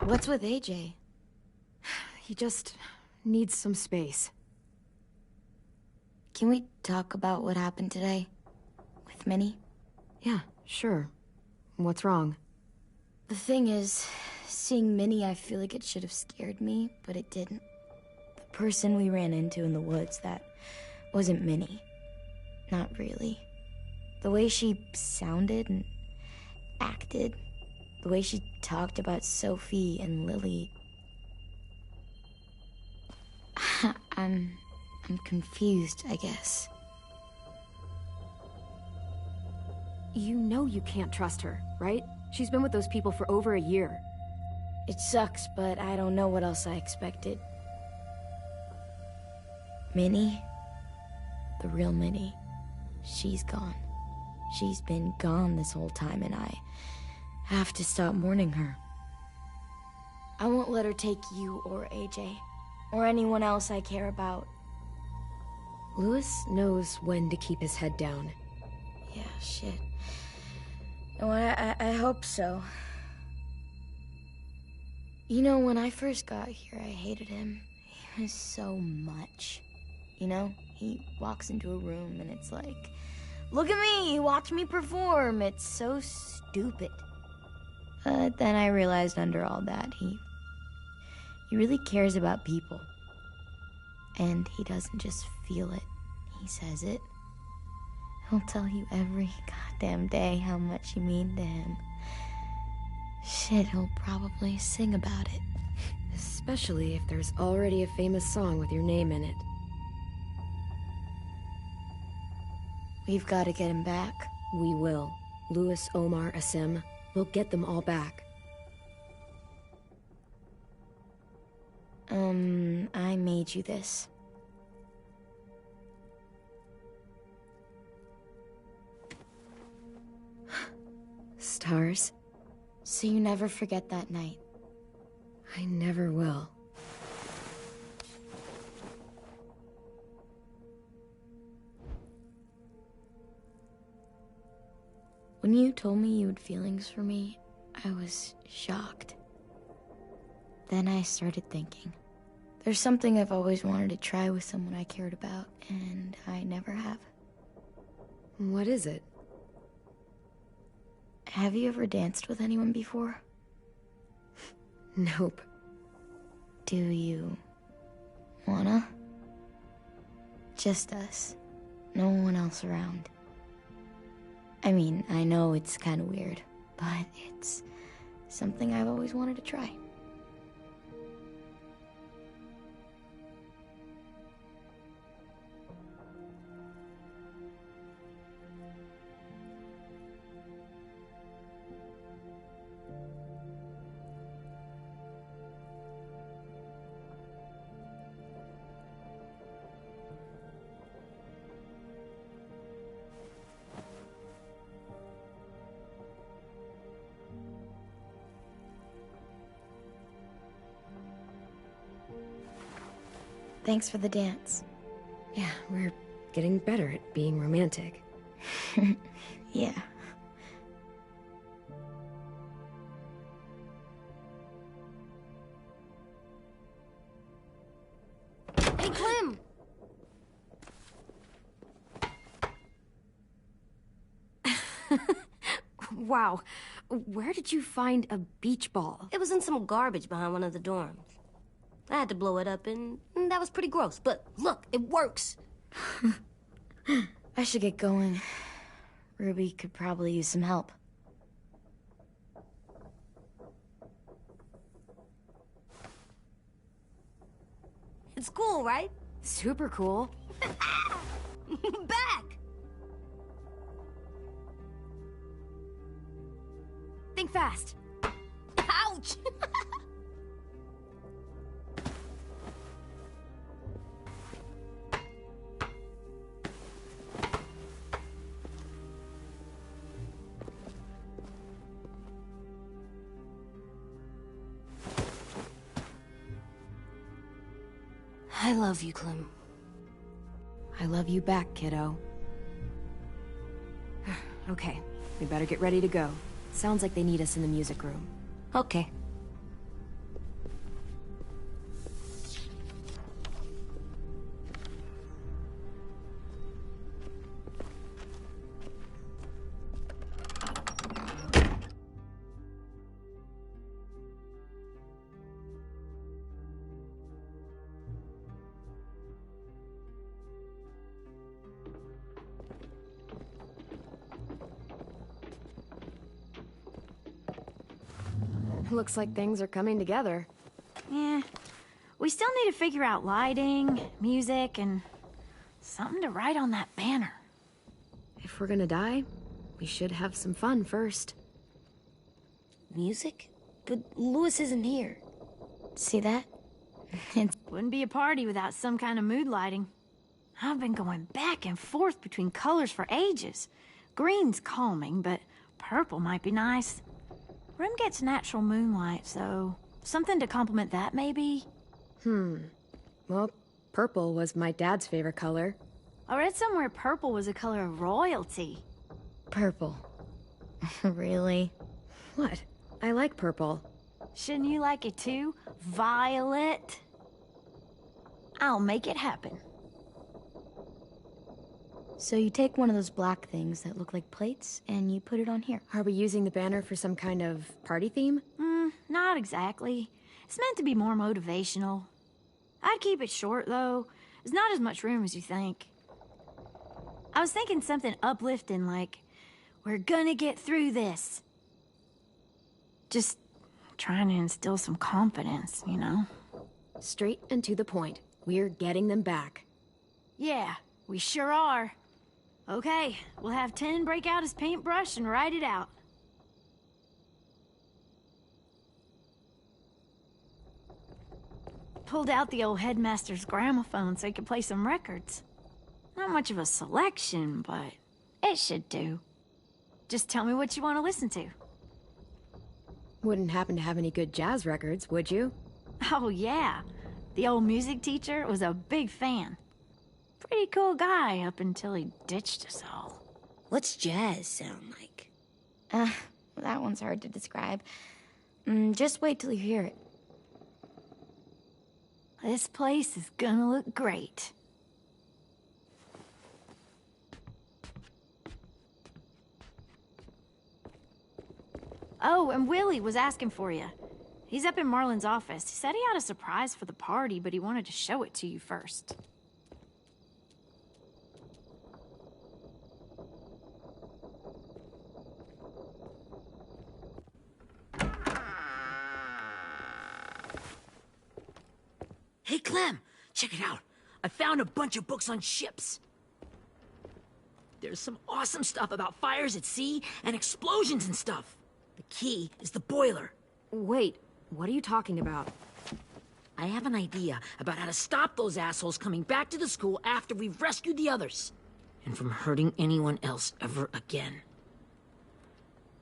What's with AJ? He just needs some space. Can we talk about what happened today? With Minnie? Yeah, sure. What's wrong? The thing is, seeing Minnie, I feel like it should have scared me, but it didn't. The person we ran into in the woods, that wasn't Minnie. Not really. The way she sounded and acted, the way she talked about Sophie and Lily... I'm confused, I guess. You know you can't trust her, right? She's been with those people for over a year. It sucks, but I don't know what else I expected. Minnie? The real Minnie. She's gone. She's been gone this whole time, and I have to stop mourning her. I won't let her take you or AJ, or anyone else I care about. Louis knows when to keep his head down. Yeah, shit. Oh, I hope so. You know, when I first got here, I hated him. He was so much. You know, he walks into a room and it's like, look at me, watch me perform. It's so stupid. But then I realized under all that, he really cares about people. And he doesn't just feel it, he says it. He'll tell you every goddamn day how much you mean to him. Shit, he'll probably sing about it. Especially if there's already a famous song with your name in it. We've got to get him back. We will. Louis, Omar, Asim, we'll get them all back. I made you this. Stars? So you never forget that night. I never will. told me you had feelings for me, I was shocked. Then I started thinking. There's something I've always wanted to try with someone I cared about, and I never have. What is it? Have you ever danced with anyone before? Nope. Do you wanna? Just us. No one else around. I mean, I know it's kind of weird, but it's something I've always wanted to try. Thanks for the dance. Yeah, we're getting better at being romantic. Yeah. Hey, Clem! Wow. Where did you find a beach ball? It was in some garbage behind one of the dorms. I had to blow it up, and that was pretty gross. But look, it works. I should get going. Ruby could probably use some help. It's cool, right? Super cool. Back! Think fast. Ouch! I love you, Clem. I love you back, kiddo. Okay, we better get ready to go. Sounds like they need us in the music room. Okay. Looks like things are coming together. Yeah. We still need to figure out lighting, music, and something to write on that banner. If we're gonna die, we should have some fun first. Music? But Louis isn't here. See that? Wouldn't be a party without some kind of mood lighting. I've been going back and forth between colors for ages. Green's calming, but purple might be nice. Room gets natural moonlight, so something to complement that, maybe? Well, purple was my dad's favorite color. I read somewhere purple was a color of royalty. Purple. Really? What? I like purple. Shouldn't you like it too? Violet? I'll make it happen. So you take one of those black things that look like plates, and you put it on here. Are we using the banner for some kind of party theme? Not exactly. It's meant to be more motivational. I'd keep it short, though. There's not as much room as you think. I was thinking something uplifting like, we're gonna get through this. Just trying to instill some confidence, you know? Straight and to the point. We're getting them back. Yeah, we sure are. Okay, we'll have Tin break out his paintbrush and write it out. Pulled out the old headmaster's gramophone so he could play some records. Not much of a selection, but it should do. Just tell me what you want to listen to. Wouldn't happen to have any good jazz records, would you? Oh, yeah. The old music teacher was a big fan. Pretty cool guy up until he ditched us all. What's jazz sound like? That one's hard to describe. Just wait till you hear it. This place is gonna look great. Oh, and Willie was asking for you. He's up in Marlin's office. He said he had a surprise for the party, but he wanted to show it to you first. Hey, Clem, check it out. I found a bunch of books on ships. There's some awesome stuff about fires at sea and explosions and stuff. The key is the boiler. Wait, what are you talking about? I have an idea about how to stop those assholes coming back to the school after we've rescued the others. And from hurting anyone else ever again.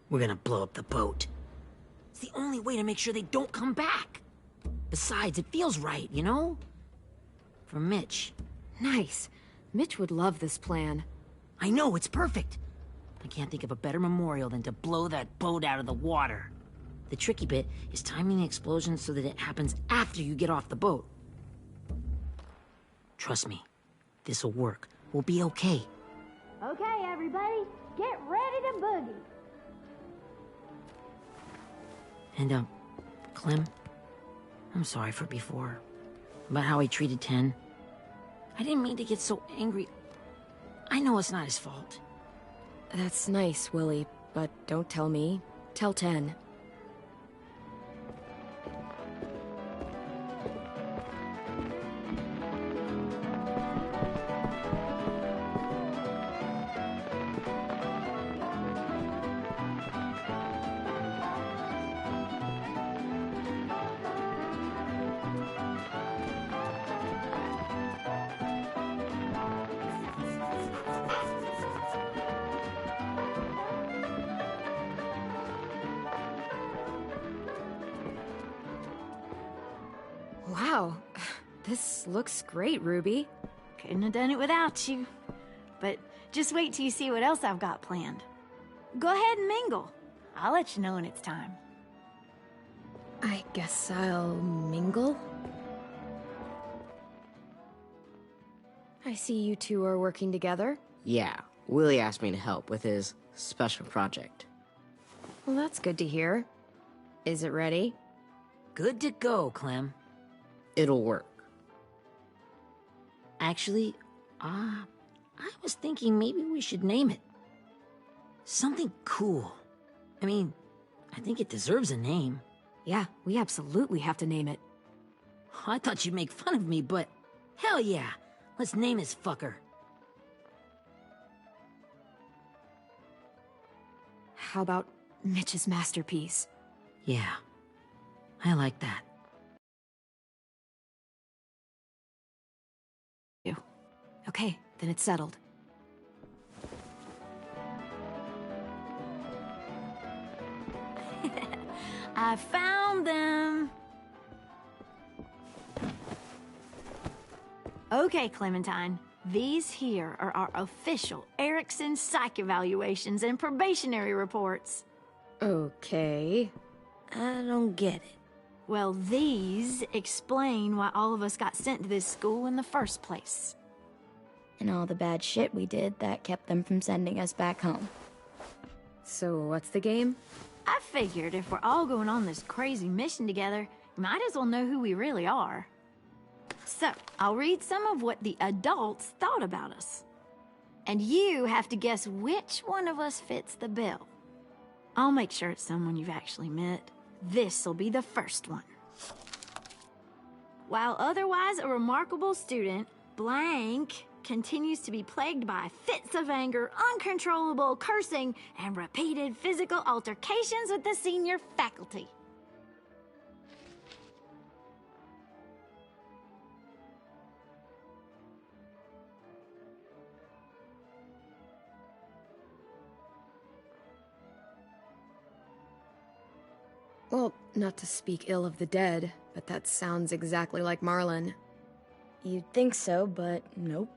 We're gonna blow up the boat. It's the only way to make sure they don't come back. Besides, it feels right, you know? For Mitch. Nice. Mitch would love this plan. I know, it's perfect. I can't think of a better memorial than to blow that boat out of the water. The tricky bit is timing the explosion so that it happens after you get off the boat. Trust me, this'll work. We'll be okay. Okay, everybody, get ready to boogie. And, Clem, I'm sorry for before. About how he treated Ten. I didn't mean to get so angry. I know it's not his fault. That's nice, Willie, but don't tell me. Tell Ten. Wow, this looks great, Ruby. Couldn't have done it without you. But just wait till you see what else I've got planned. Go ahead and mingle. I'll let you know when it's time. I guess I'll mingle? I see you two are working together. Yeah, Willie asked me to help with his special project. Well, that's good to hear. Is it ready? Good to go, Clem. It'll work. Actually, I was thinking maybe we should name it. Something cool. I mean, I think it deserves a name. Yeah, we absolutely have to name it. I thought you'd make fun of me, but hell yeah. Let's name this fucker. How about Mitch's masterpiece? Yeah, I like that. Okay, then it's settled. I found them. Okay, Clementine. These here are our official Erickson psych evaluations and probationary reports. Okay. I don't get it. Well, these explain why all of us got sent to this school in the first place. And all the bad shit we did that kept them from sending us back home. So what's the game? I figured if we're all going on this crazy mission together, we might as well know who we really are. So, I'll read some of what the adults thought about us. And you have to guess which one of us fits the bill. I'll make sure it's someone you've actually met. This'll be the first one. While otherwise a remarkable student, blank continues to be plagued by fits of anger, uncontrollable cursing, and repeated physical altercations with the senior faculty. Well, not to speak ill of the dead, but that sounds exactly like Marlin. You'd think so, but nope.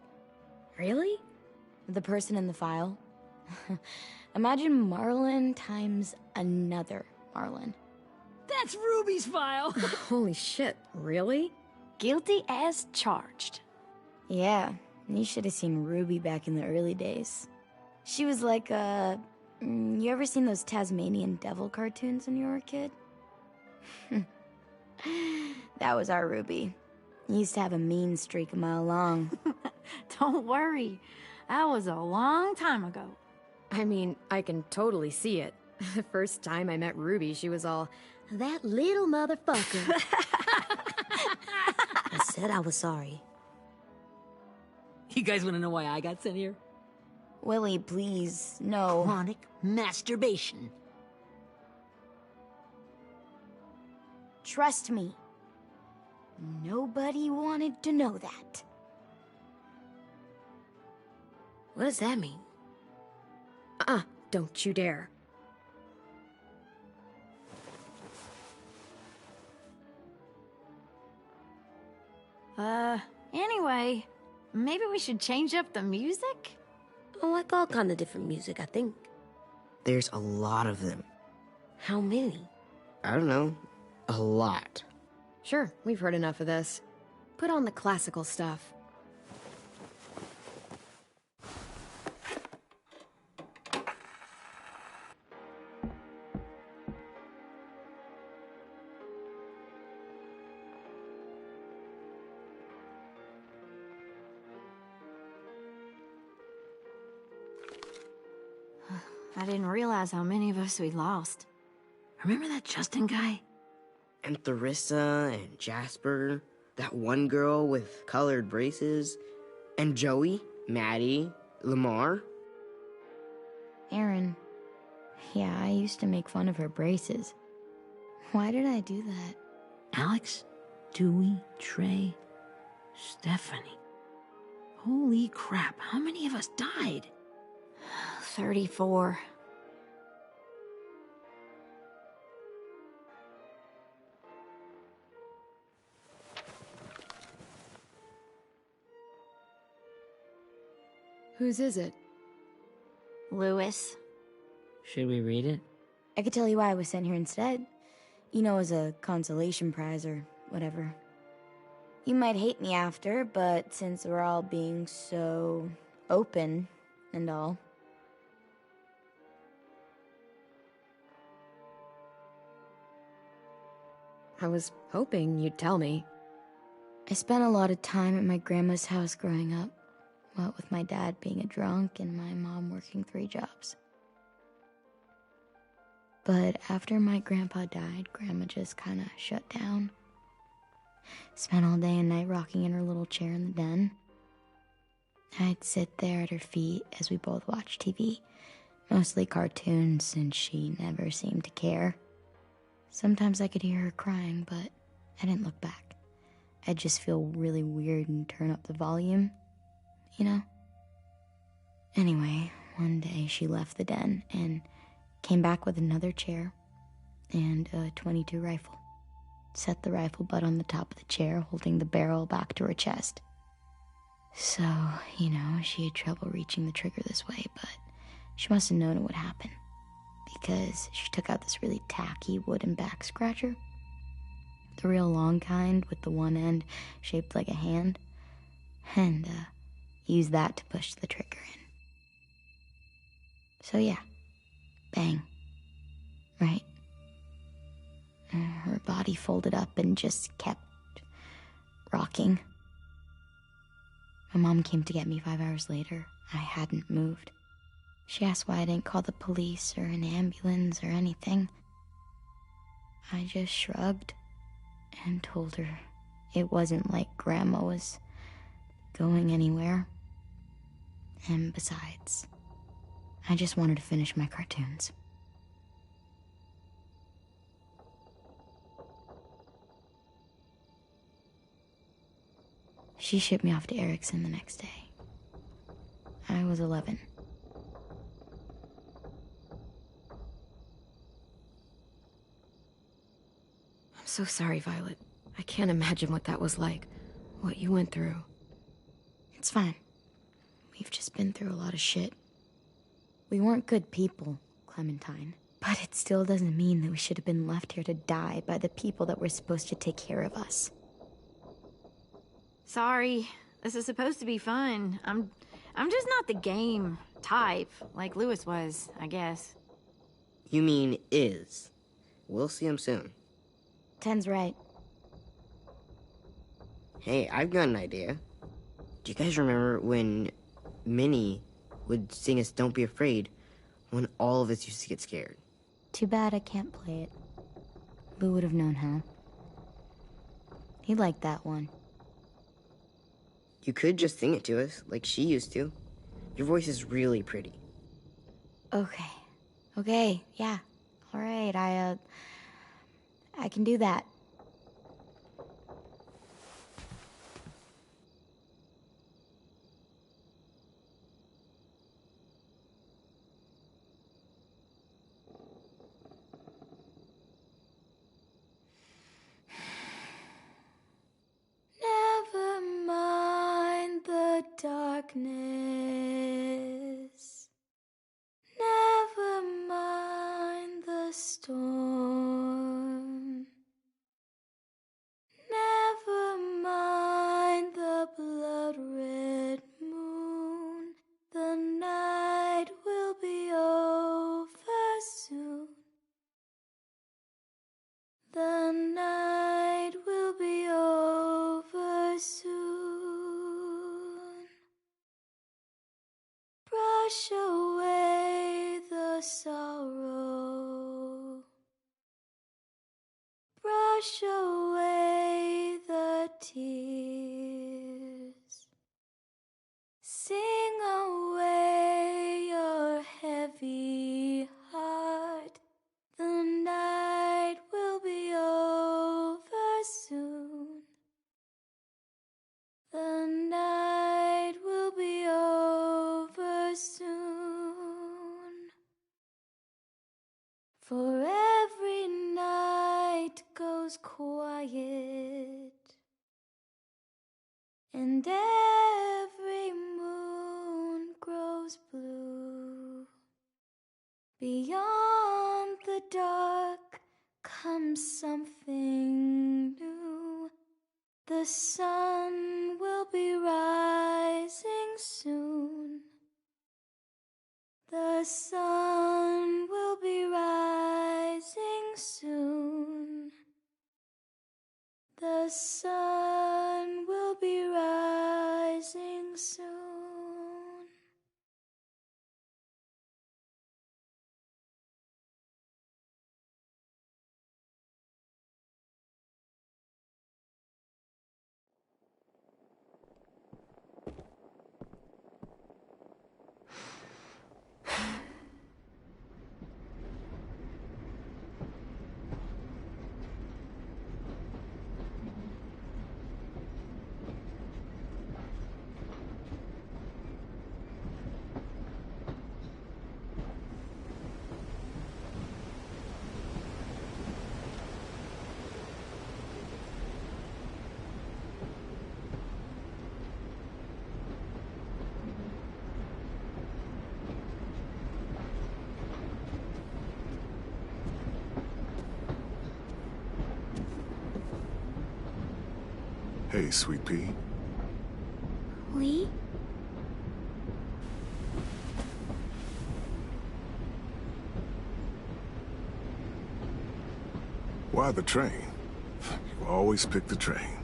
Really? The person in the file? Imagine Marlin times another Marlin. That's Ruby's file. Holy shit, really? Guilty as charged. Yeah, you should have seen Ruby back in the early days. She was like you ever seen those Tasmanian devil cartoons when you were a kid? That was our Ruby. He used to have a mean streak a mile long. Don't worry. That was a long time ago. I mean, I can totally see it. The first time I met Ruby, she was all, "That little motherfucker." I said I was sorry. You guys want to know why I got sent here? Willie, please, no. Chronic masturbation. Trust me. Nobody wanted to know that. What does that mean? Don't you dare. Anyway, maybe we should change up the music? Oh, I like all kind of different music, I think. There's a lot of them. How many? I don't know. A lot. Sure, we've heard enough of this. Put on the classical stuff. I didn't realize how many of us we lost. Remember that Justin guy? And Theresa and Jasper, that one girl with colored braces, and Joey, Maddie, Lamar. Aaron. Yeah, I used to make fun of her braces. Why did I do that? Alex, Dewey, Trey, Stephanie. Holy crap, how many of us died? 34. Whose is it? Lewis. Should we read it? I could tell you why I was sent here instead. You know, as a consolation prize or whatever. You might hate me after, but since we're all being so open and all. I was hoping you'd tell me. I spent a lot of time at my grandma's house growing up. What with my dad being a drunk and my mom working 3 jobs. But after my grandpa died, Grandma just kind of shut down. Spent all day and night rocking in her little chair in the den. I'd sit there at her feet as we both watched TV. Mostly cartoons, since she never seemed to care. Sometimes I could hear her crying, but I didn't look back. I'd just feel really weird and turn up the volume. You know? Anyway, one day she left the den and came back with another chair and a .22 rifle. Set the rifle butt on the top of the chair, holding the barrel back to her chest. So, you know, she had trouble reaching the trigger this way, but she must have known it would happen. Because she took out this really tacky wooden back scratcher. The real long kind with the one end shaped like a hand. And, use that to push the trigger in. So yeah, bang, right? Her body folded up and just kept rocking. My mom came to get me 5 hours later. I hadn't moved. She asked why I didn't call the police or an ambulance or anything. I just shrugged and told her it wasn't like Grandma was going anywhere. And besides, I just wanted to finish my cartoons. She shipped me off to Erickson the next day. I was 11. I'm so sorry, Violet. I can't imagine what that was like. What you went through. It's fine. We've just been through a lot of shit. We weren't good people, Clementine. But it still doesn't mean that we should have been left here to die by the people that were supposed to take care of us. Sorry. This is supposed to be fun. I'm just not the game type, like Louis was, I guess. You mean is. We'll see him soon. Ten's right. Hey, I've got an idea. Do you guys remember when Minnie would sing us Don't Be Afraid when all of us used to get scared? Too bad I can't play it. Lou would have known how. He liked that one. You could just sing it to us, like she used to. Your voice is really pretty. Okay, yeah. All right, I can do that. Never mind the darkness. Never mind the storm. Never mind the blood-red moon. The night will be over soon. The night will be over soon. Brush away the sorrow. Brush away the tears. Sing away your heavy heart. The night will be over soon. The night will be over soon. For every night goes quiet, and every moon grows blue. Beyond the dark comes something new. The sun will be rising soon. The sun will be rising soon. The sun will be rising soon. Hey, Sweet Pea. Lee? Why the train? You always pick the train.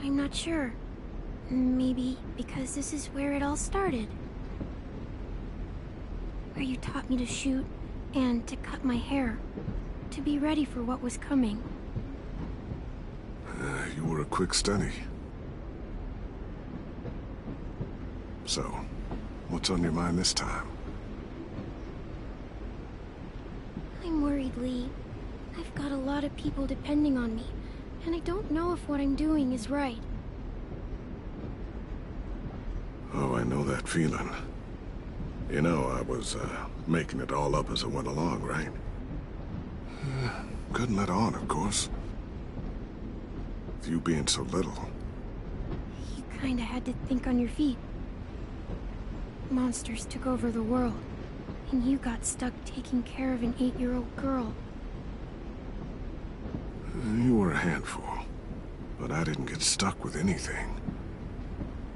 I'm not sure. Maybe because this is where it all started. Where you taught me to shoot and to cut my hair. To be ready for what was coming. You were a quick study. So, what's on your mind this time? I'm worried, Lee. I've got a lot of people depending on me, and I don't know if what I'm doing is right. Oh, I know that feeling. You know, I was, making it all up as I went along, right? Couldn't let on, of course. With you being so little. You kinda had to think on your feet. monsters took over the world, and you got stuck taking care of an 8-year-old girl. You were a handful, but I didn't get stuck with anything.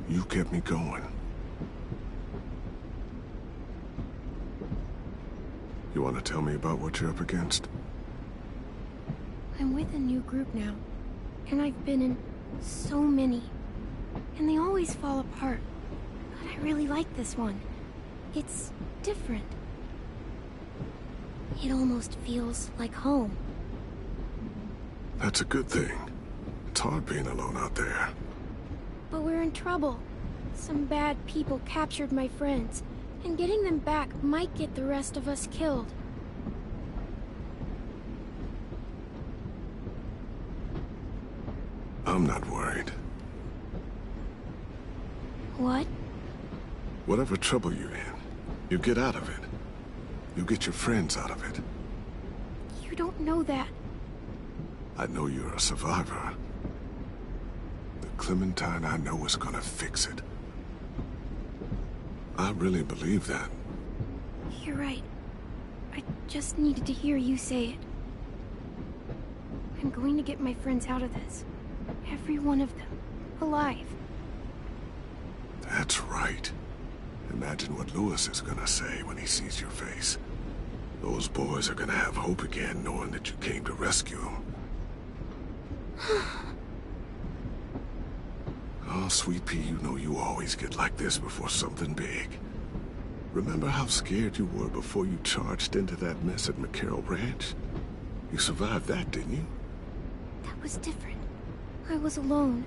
You kept me going. You want to tell me about what you're up against? I'm with a new group now, and I've been in so many, and they always fall apart. But I really like this one. It's different. It almost feels like home. That's a good thing. It's hard being alone out there. But we're in trouble. Some bad people captured my friends, and getting them back might get the rest of us killed. I'm not worried. What? Whatever trouble you're in, you get out of it. You get your friends out of it. You don't know that. I know you're a survivor. The Clementine I know is gonna fix it. I really believe that. You're right. I just needed to hear you say it. I'm going to get my friends out of this. Every one of them. Alive. That's right. Imagine what Louis is gonna say when he sees your face. Those boys are gonna have hope again, knowing that you came to rescue them. Oh, Sweet Pea, you know you always get like this before something big. Remember how scared you were before you charged into that mess at McCarroll Ranch? You survived that, didn't you? That was different. I was alone.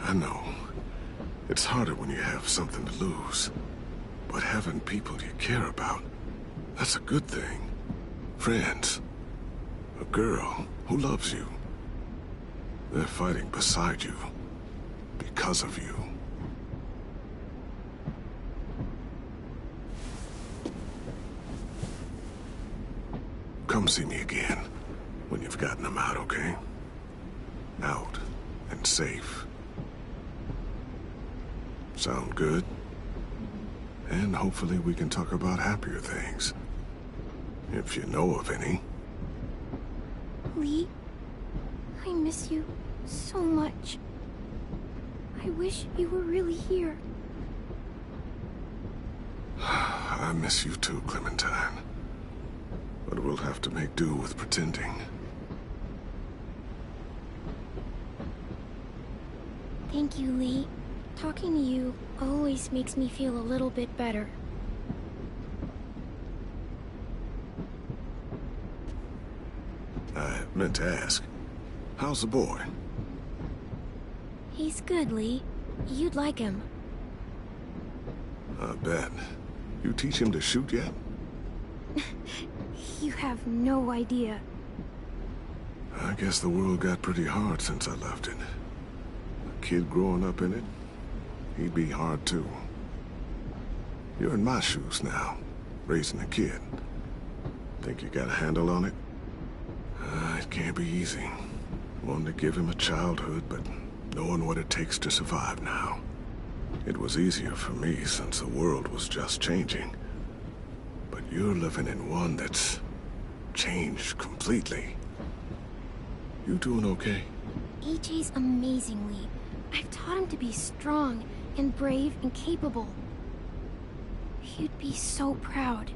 I know. It's harder when you have something to lose. But having people you care about, that's a good thing. Friends. A girl who loves you. They're fighting beside you. Because of you. Come see me again. When you've gotten them out, okay? Out and safe. Sound good? And hopefully we can talk about happier things. If you know of any. Lee, I miss you so much. I wish you were really here. I miss you too, Clementine. But we'll have to make do with pretending. Thank you, Lee. Talking to you always makes me feel a little bit better. I meant to ask, how's the boy? He's good, Lee. You'd like him. I bet. You teach him to shoot yet? You have no idea. I guess the world got pretty hard since I left it. A kid growing up in it, he'd be hard too. You're in my shoes now, raising a kid. Think you got a handle on it? It can't be easy. Wanting to give him a childhood, but knowing what it takes to survive now. It was easier for me since the world was just changing. But you're living in one that's changed completely. You doing okay? AJ's amazing, Lee. I've taught him to be strong and brave and capable. He'd be so proud.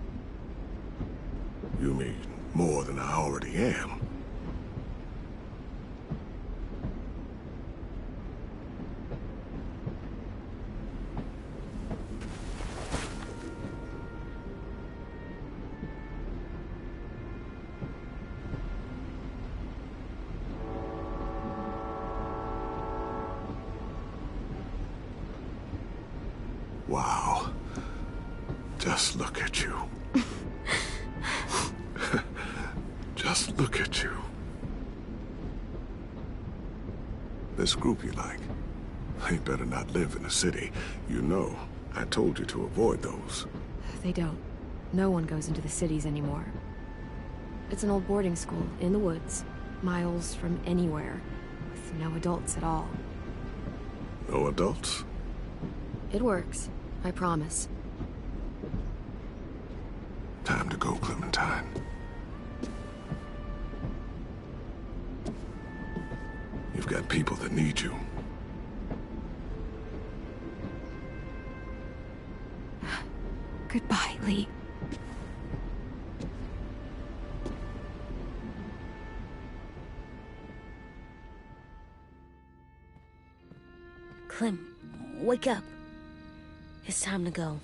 You mean more than I already am? Wow. Just look at you. Just look at you. This group you like, they better not live in the city. You know, I told you to avoid those. They don't. No one goes into the cities anymore. It's an old boarding school in the woods, miles from anywhere, with no adults at all. No adults? It works. I promise. Time to go, Clementine. You've got people that need you. Goodbye, Lee. Clem, wake up. It's time to go.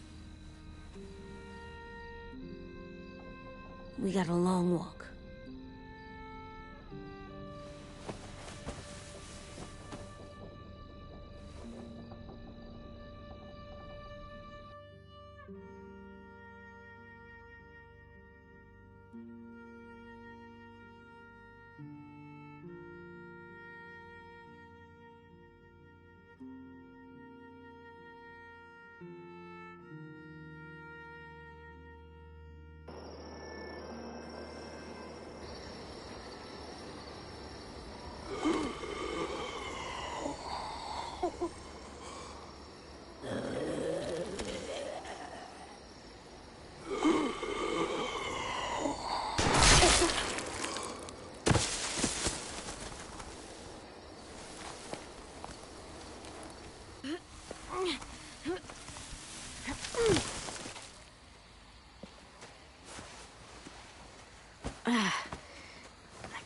We got a long walk.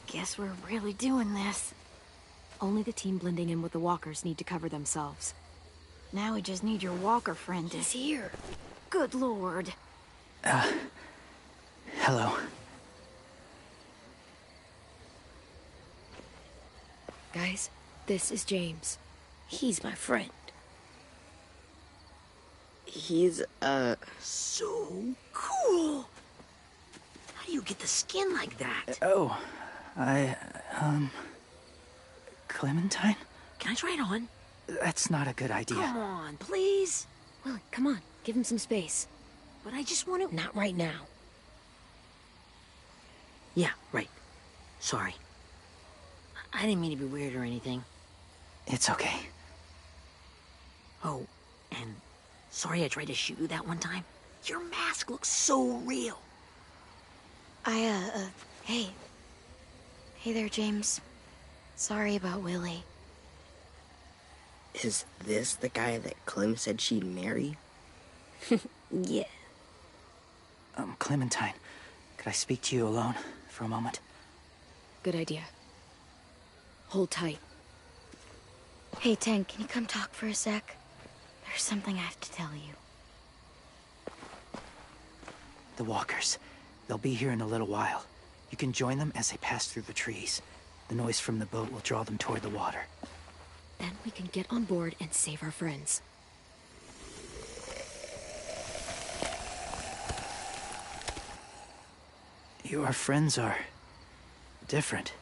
Guess we're really doing this. Only the team blending in with the walkers need to cover themselves. Now we just need your walker friend to... He's here. Good lord. Hello. Guys, this is James. He's my friend. He's, So cool! How do you get the skin like that? Clementine? Can I try it on? That's not a good idea. Come on, please. Willie, come on. Give him some space. But I just want to... Not right now. Yeah, right. Sorry. I didn't mean to be weird or anything. It's okay. Oh, and sorry I tried to shoot you that one time. Your mask looks so real. Hey. Hey there, James. Sorry about Willie. is this the guy that Clem said she'd marry? Yeah. Clementine, could I speak to you alone for a moment? Good idea. Hold tight. Hey, Tank, can you come talk for a sec? There's something I have to tell you. The walkers. They'll be here in a little while. You can join them as they pass through the trees. The noise from the boat will draw them toward the water. Then we can get on board and save our friends. Your friends are... different.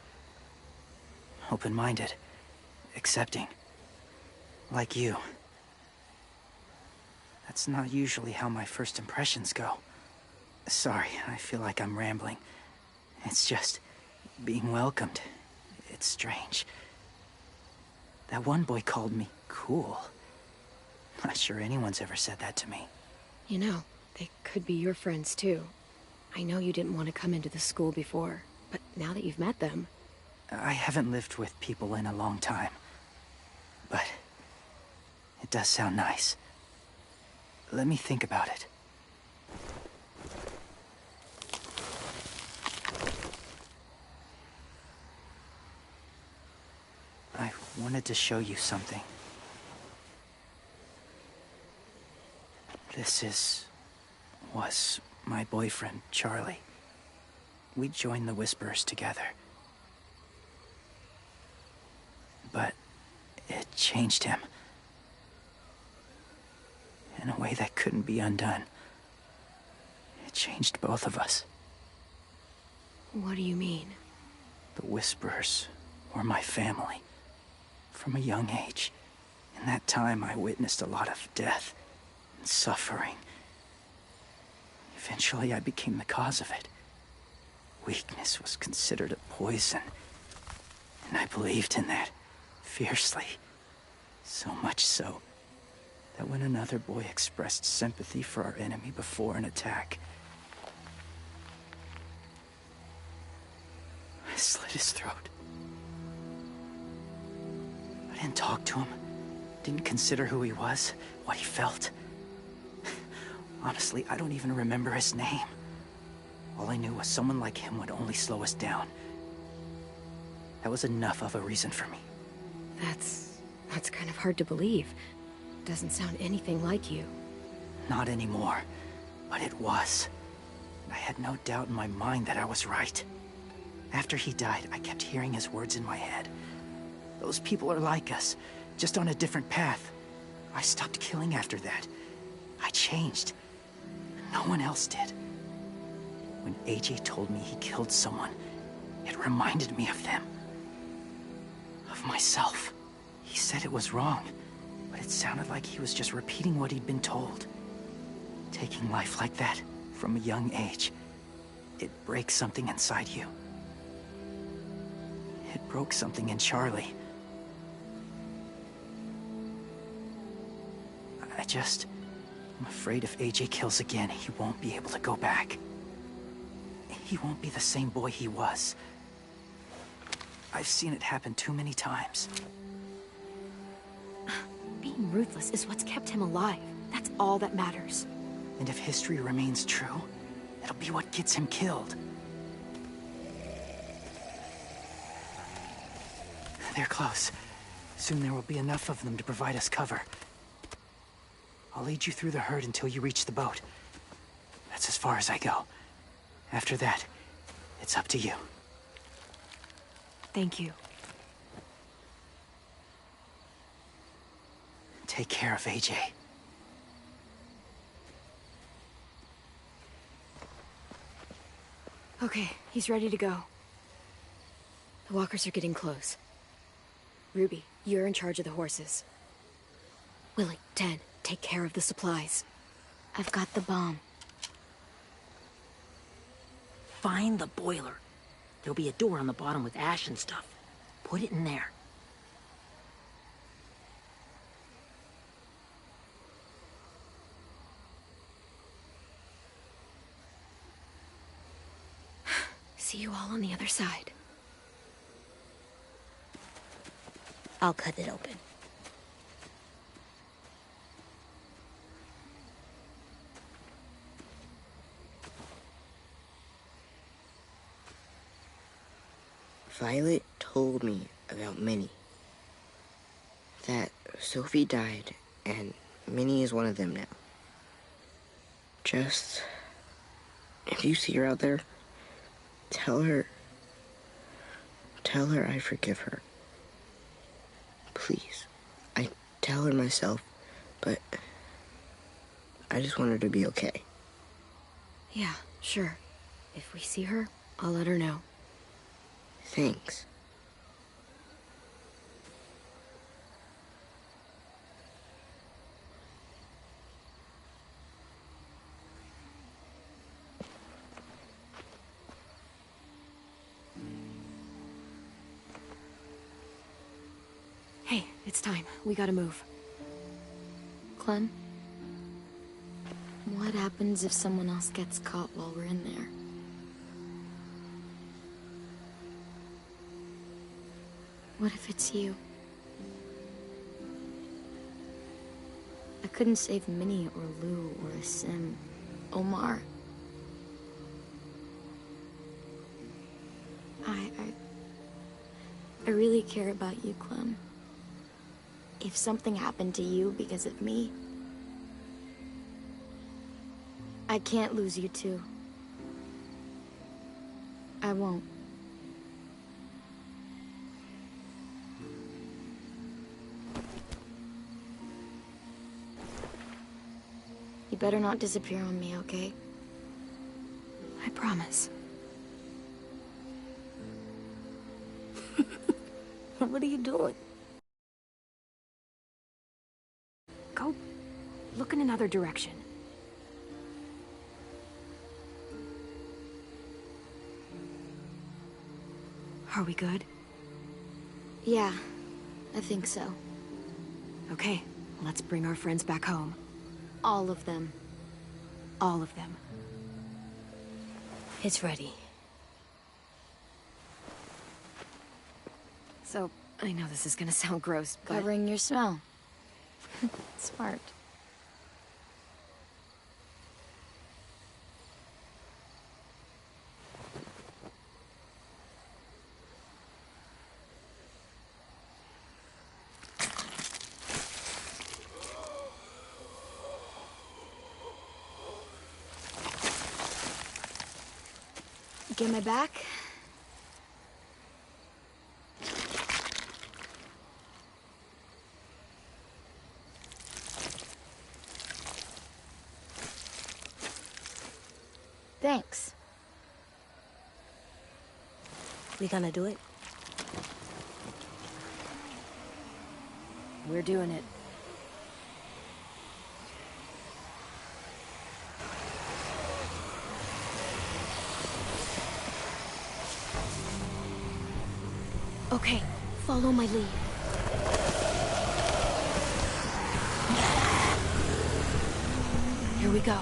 Open-minded. Accepting. Like you. That's not usually how my first impressions go. Sorry, I feel like I'm rambling. It's just... being welcomed. It's strange. That one boy called me cool. Not sure anyone's ever said that to me. You know, they could be your friends too. I know you didn't want to come into the school before, but now that you've met them... I haven't lived with people in a long time. But... it does sound nice. Let me think about it. I wanted to show you something. This was my boyfriend, Charlie. We joined the Whisperers together. But it changed him. In a way that couldn't be undone. It changed both of us. What do you mean? The Whisperers were my family. From a young age. In that time, I witnessed a lot of death and suffering. Eventually, I became the cause of it. Weakness was considered a poison. And I believed in that, fiercely. So much so, that when another boy expressed sympathy for our enemy before an attack, I slit his throat. I didn't talk to him, didn't consider who he was, what he felt. Honestly, I don't even remember his name. All I knew was someone like him would only slow us down. That was enough of a reason for me. That's kind of hard to believe. Doesn't sound anything like you. Not anymore, but it was. I had no doubt in my mind that I was right. After he died, I kept hearing his words in my head. Those people are like us, just on a different path. I stopped killing after that. I changed. No one else did. When AJ told me he killed someone, it reminded me of them. Of myself. He said it was wrong, but it sounded like he was just repeating what he'd been told. Taking life like that, from a young age, it breaks something inside you. It broke something in Charlie. I'm afraid if AJ kills again, he won't be able to go back. He won't be the same boy he was. I've seen it happen too many times. Being ruthless is what's kept him alive. That's all that matters. And if history remains true, it'll be what gets him killed. They're close. Soon there will be enough of them to provide us cover. I'll lead you through the herd until you reach the boat. That's as far as I go. After that, it's up to you. Thank you. Take care of AJ. Okay, he's ready to go. The walkers are getting close. Ruby, you're in charge of the horses. Willie, Ted, take care of the supplies. I've got the bomb. Find the boiler. There'll be a door on the bottom with ash and stuff. Put it in there. See you all on the other side. I'll cut it open. Violet told me about Minnie. That Sophie died, and Minnie is one of them now. Just... if you see her out there, tell her I forgive her. Please. I tell her myself, but I just want her to be okay. Yeah, sure. If we see her, I'll let her know. Thanks. Hey, it's time. We gotta move. Clem? What happens if someone else gets caught while we're in there? What if it's you? I couldn't save Minnie or Lou or Sim. Omar. I really care about you, Clem. If something happened to you because of me, I can't lose you too. I won't. You better not disappear on me, okay? I promise. What are you doing? Go look in another direction. Are we good? Yeah, I think so. Okay, Let's bring our friends back home. All of them. All of them. It's ready. So, I know this is gonna sound gross, but... Covering your smell. Smart. Get my back? Thanks. We gonna do it? We're doing it. Okay, follow my lead. Here we go.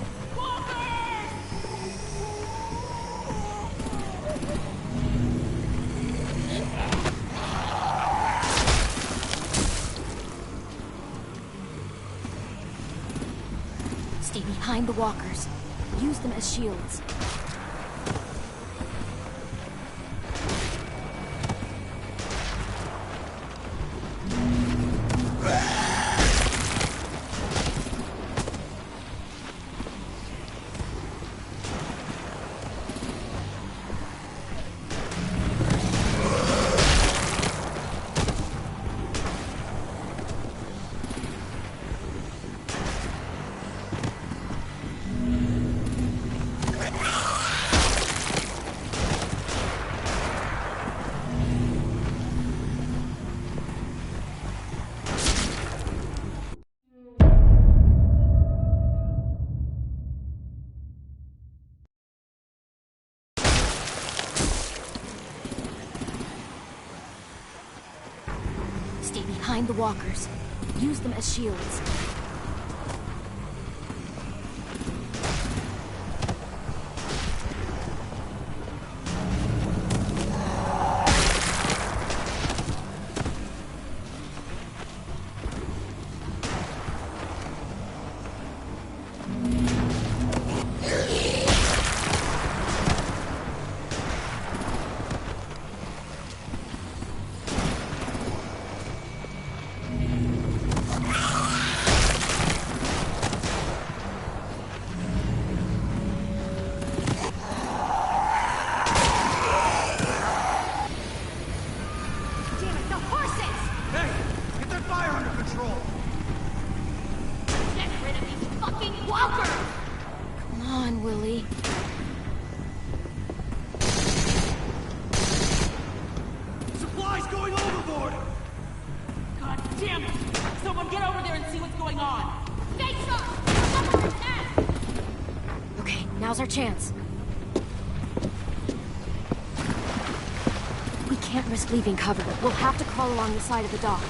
Stay behind the walkers. Use them as shields. Stay behind the walkers. Use them as shields. Now's our chance. We can't risk leaving cover. We'll have to crawl along the side of the dock.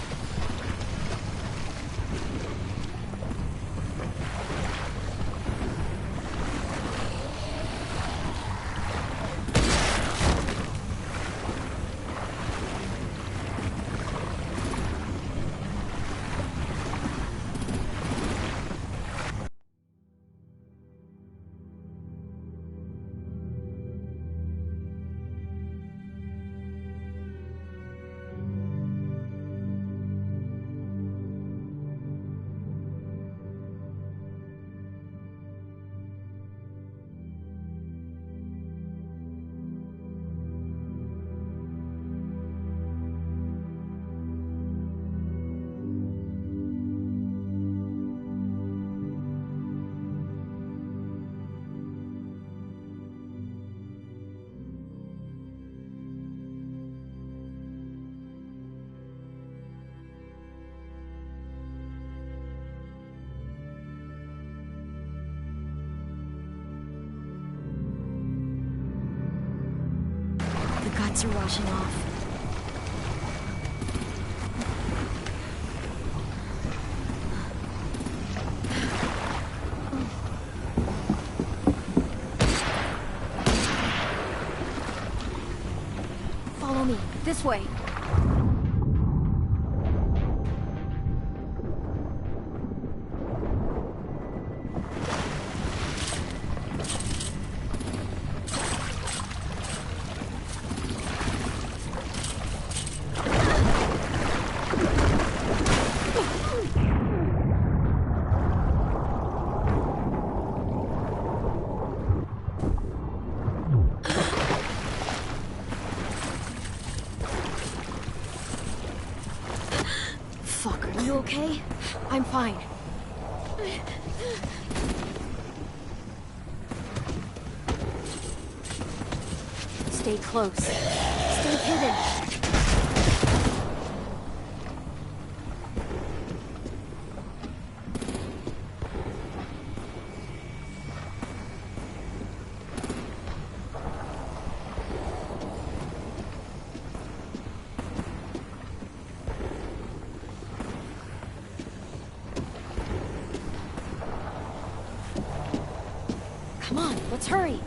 Guts are washing off. this way. You okay? I'm fine. Stay close. Stay hidden. Come on, let's hurry.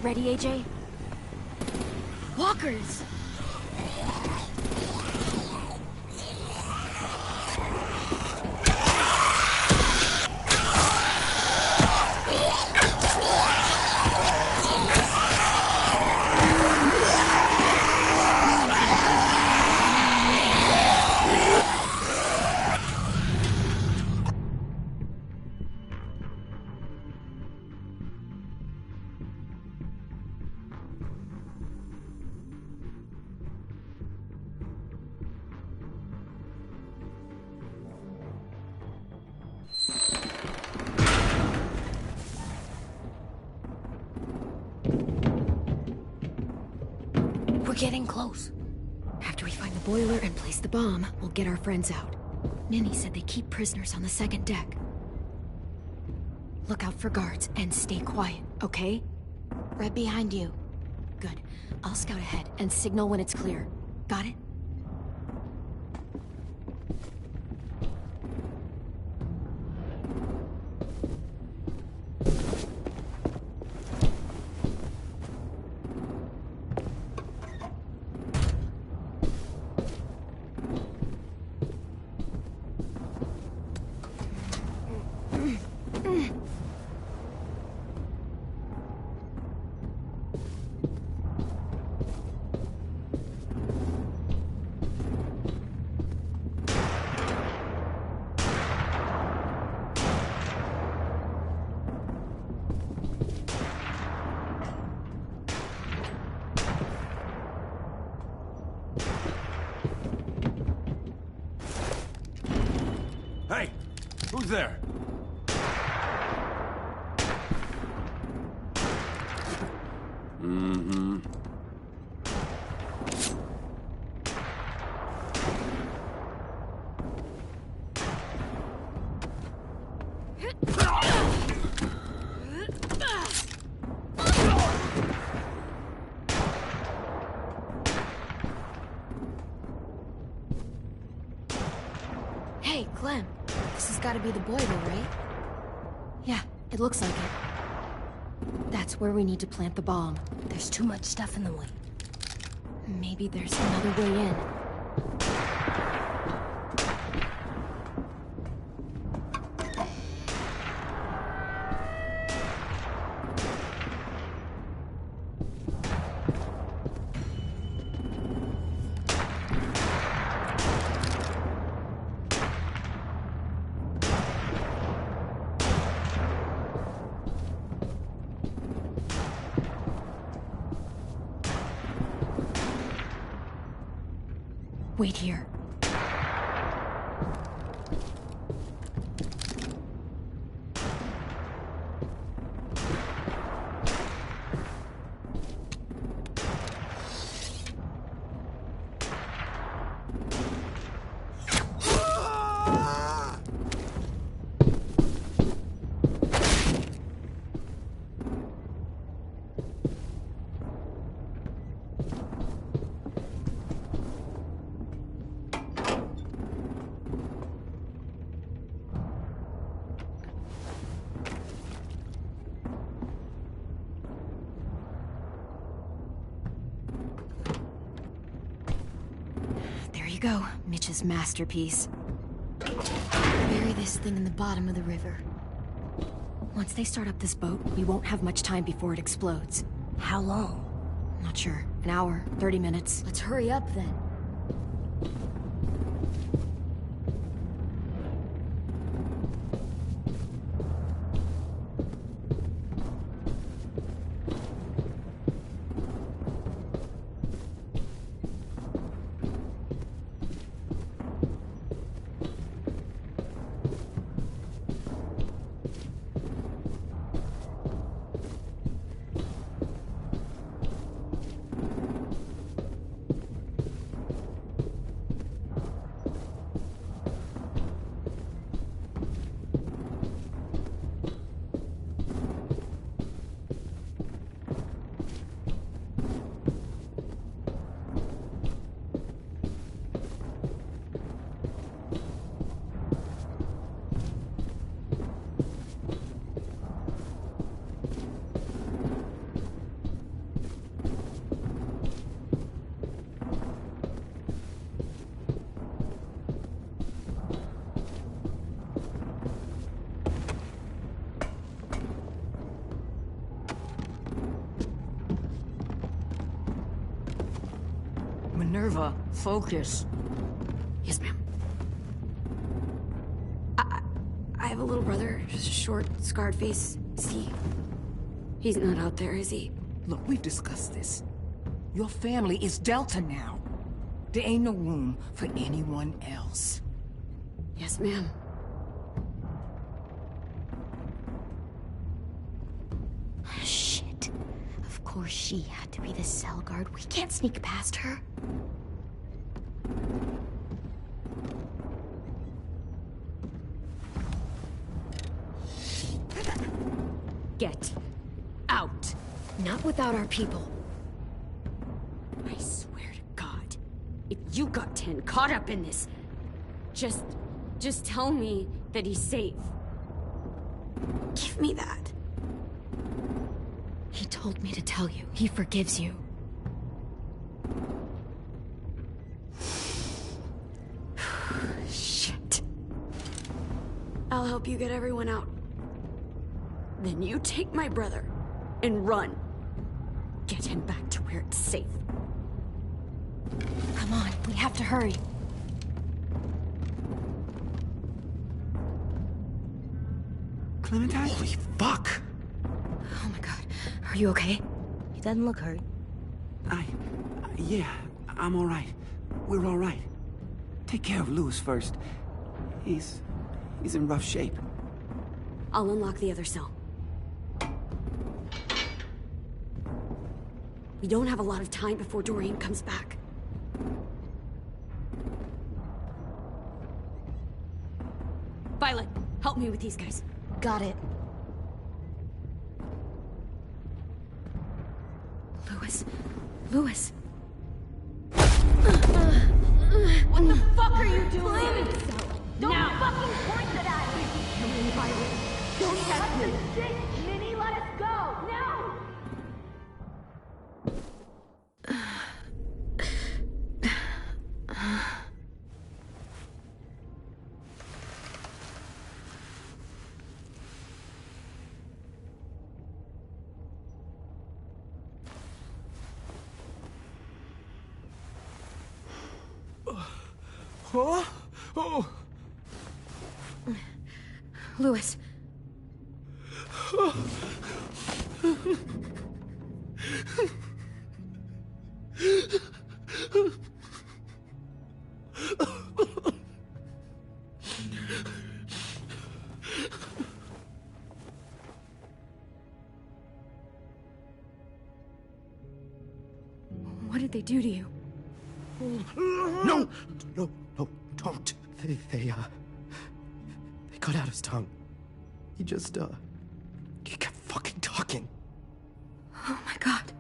Ready, AJ? Walkers! We're getting close. After we find the boiler and place the bomb, we'll get our friends out. Ninny said they keep prisoners on the second deck. Look out for guards and stay quiet, okay? Right behind you. Good. I'll scout ahead and signal when it's clear. Got it? Hey! Who's there? Mm-hmm. Hey, Clem. This has got to be the boiler, right? Yeah, it looks like it. That's where we need to plant the bomb. There's too much stuff in the way. Maybe there's another way in. Wait here. you go, Mitch's masterpiece. Bury this thing in the bottom of the river. Once they start up this boat, we won't have much time before it explodes. How long? Not sure. An hour, 30 minutes. Let's hurry up then. Minerva, focus. Yes, ma'am. I have a little brother, just a short, scarred face. See, he's not out there, is he? Look, we've discussed this. Your family is Delta now. There ain't no room for anyone else. Yes, ma'am. Shit. Of course she had to be the cell guard. We can't sneak past her. Get out. Not without our people. I swear to God, if you got 10 caught up in this, just tell me that he's safe. Give me that. He told me to tell you. He forgives you. Shit. I'll help you get everyone out. Then you take my brother and run. Get him back to where it's safe. Come on, we have to hurry. Clementine? Holy fuck! Oh my god. Are you okay? He doesn't look hurt. Yeah, I'm alright. We're alright. Take care of Louis first. He's in rough shape. I'll unlock the other cell. We don't have a lot of time before Doreen comes back. Violet, help me with these guys. Got it. Louis. What the fuck are you doing? Don't fucking point it at me! Come in, Violet. Don't test me. Shit, Minnie, let us go! Now! Oh! Louis. What did they do to you? No, don't. They cut out his tongue. He kept fucking talking. Oh my god.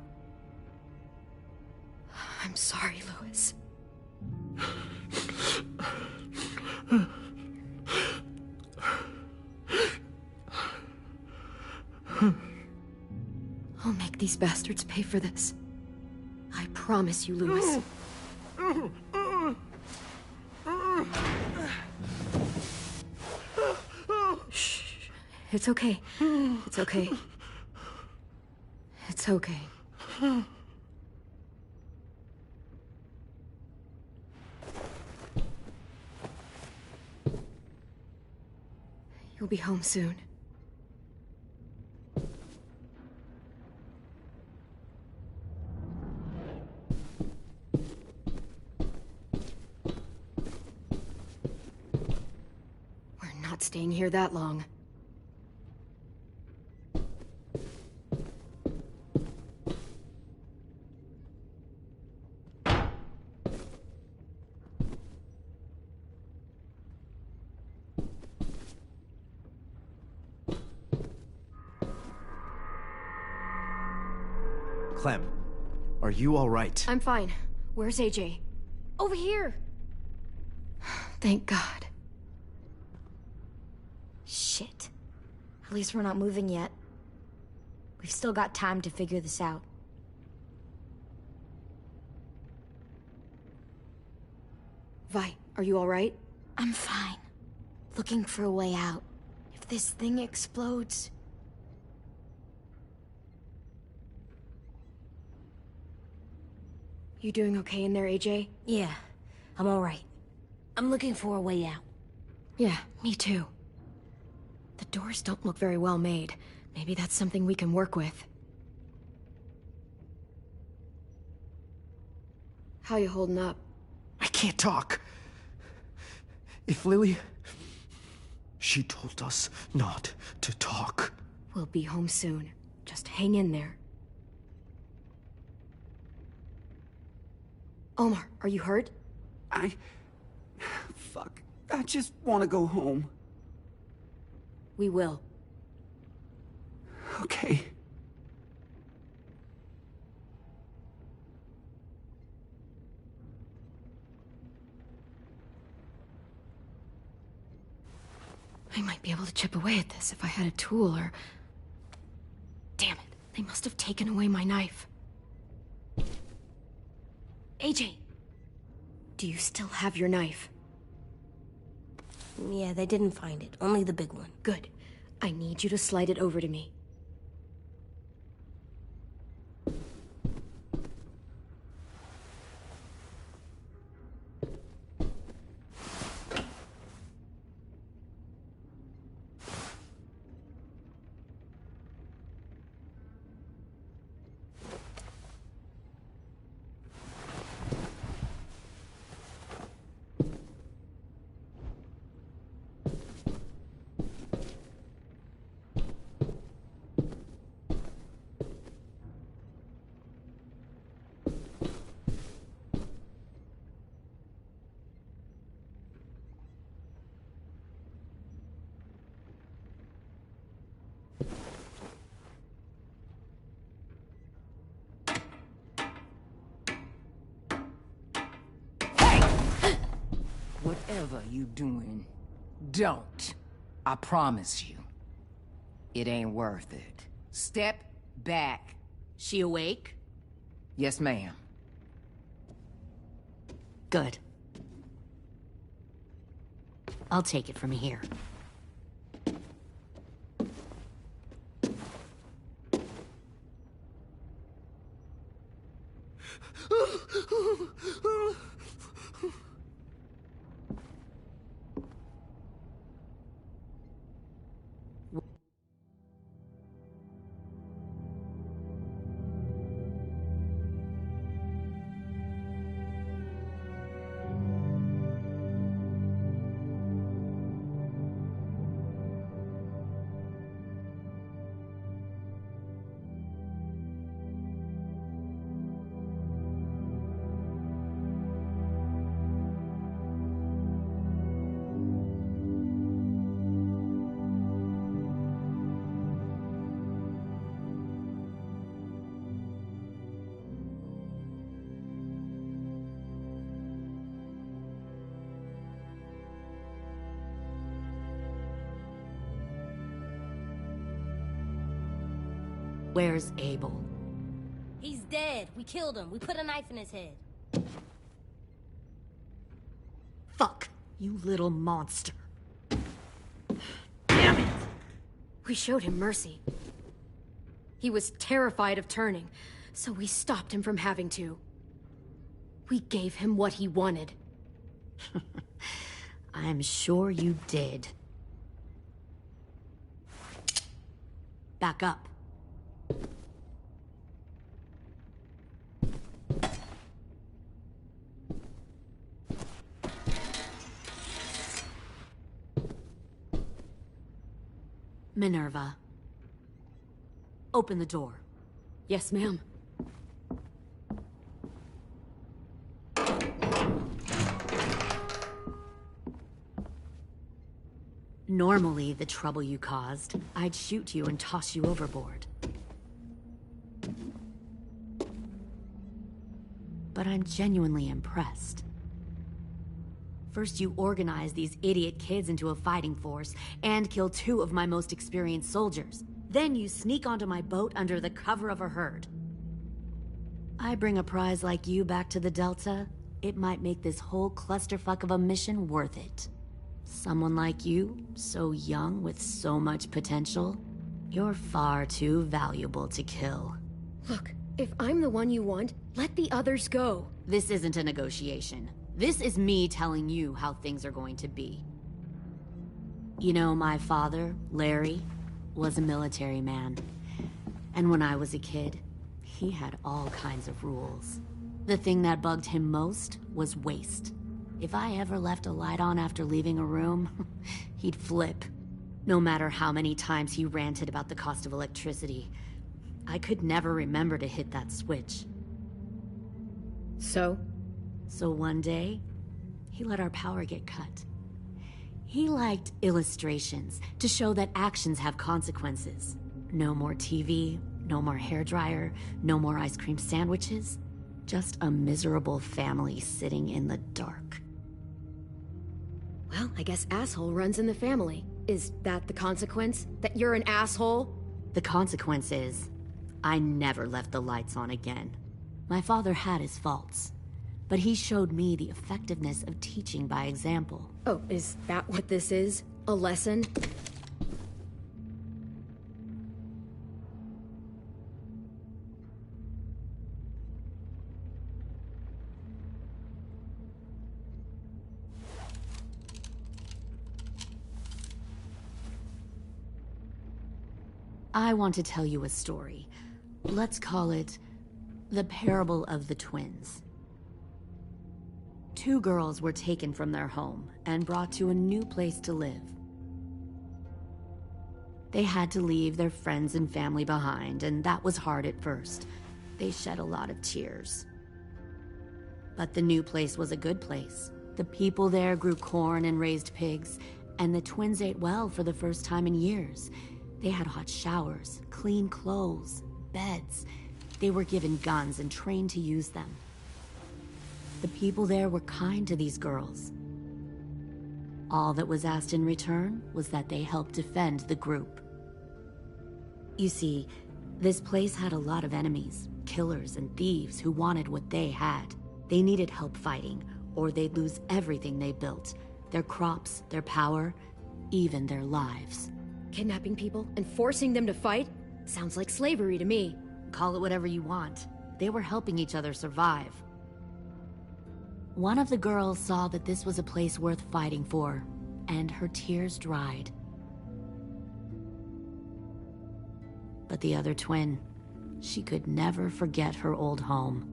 I'm sorry, Louis. I'll make these bastards pay for this. I promise you, Louis. Shh. It's okay. It's okay. It's okay. You'll be home soon. We're not staying here that long. Clem, are you all right? I'm fine. Where's AJ? Over here. Thank God. Shit. At least we're not moving yet. We've still got time to figure this out. Vi, are you all right? I'm fine. Looking for a way out. If this thing explodes... You doing okay in there, AJ? Yeah, I'm all right. I'm looking for a way out. Yeah, me too. The doors don't look very well made. Maybe that's something we can work with. How you holding up? I can't talk. If Lily... She told us not to talk. We'll be home soon. Just hang in there. Omar, are you hurt? Fuck. I just want to go home. We will. Okay. I might be able to chip away at this if I had a tool or... Damn it. They must have taken away my knife. AJ! Do you still have your knife? Yeah, they didn't find it. Only the big one. Good. I need you to slide it over to me. Whatever you doing, don't. I promise you. It ain't worth it. Step back. She awake? Yes, ma'am. Good. I'll take it from here. Where's Abel? He's dead. We killed him. We put a knife in his head. Fuck. You little monster. Damn it! We showed him mercy. He was terrified of turning, so we stopped him from having to. We gave him what he wanted. I'm sure you did. Back up. Minerva. Open the door. Yes, ma'am. Normally, the trouble you caused, I'd shoot you and toss you overboard. But I'm genuinely impressed. First, you organize these idiot kids into a fighting force and kill 2 of my most experienced soldiers. Then you sneak onto my boat under the cover of a herd. I bring a prize like you back to the Delta, it might make this whole clusterfuck of a mission worth it. Someone like you, so young with so much potential, you're far too valuable to kill. Look, if I'm the one you want, let the others go. This isn't a negotiation. This is me telling you how things are going to be. You know, my father, Larry, was a military man. And when I was a kid, he had all kinds of rules. The thing that bugged him most was waste. If I ever left a light on after leaving a room, he'd flip. No matter how many times he ranted about the cost of electricity, I could never remember to hit that switch. So one day, he let our power get cut. He liked illustrations to show that actions have consequences. No more TV, no more hairdryer, no more ice cream sandwiches. Just a miserable family sitting in the dark. Well, I guess asshole runs in the family. Is that the consequence? That you're an asshole? The consequence is, I never left the lights on again. My father had his faults, but he showed me the effectiveness of teaching by example. Oh, is that what this is? A lesson? I want to tell you a story. Let's call it the Parable of the Twins. 2 girls were taken from their home and brought to a new place to live. They had to leave their friends and family behind, and that was hard at first. They shed a lot of tears. But the new place was a good place. The people there grew corn and raised pigs, and the twins ate well for the first time in years. They had hot showers, clean clothes, beds. They were given guns and trained to use them. The people there were kind to these girls. All that was asked in return was that they help defend the group. You see, this place had a lot of enemies, killers and thieves who wanted what they had. They needed help fighting, or they'd lose everything they built. Their crops, their power, even their lives. Kidnapping people and forcing them to fight? Sounds like slavery to me. Call it whatever you want. They were helping each other survive. One of the girls saw that this was a place worth fighting for, and her tears dried. But the other twin, she could never forget her old home.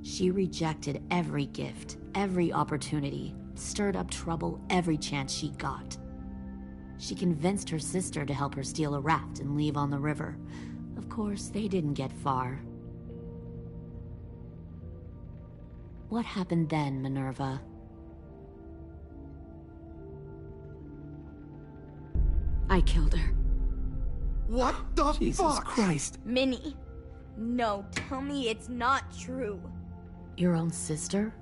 She rejected every gift, every opportunity, stirred up trouble every chance she got. She convinced her sister to help her steal a raft and leave on the river. Of course, they didn't get far. What happened then, Minerva? I killed her. What the Jesus fuck? Christ. Minnie, no, tell me it's not true. Your own sister?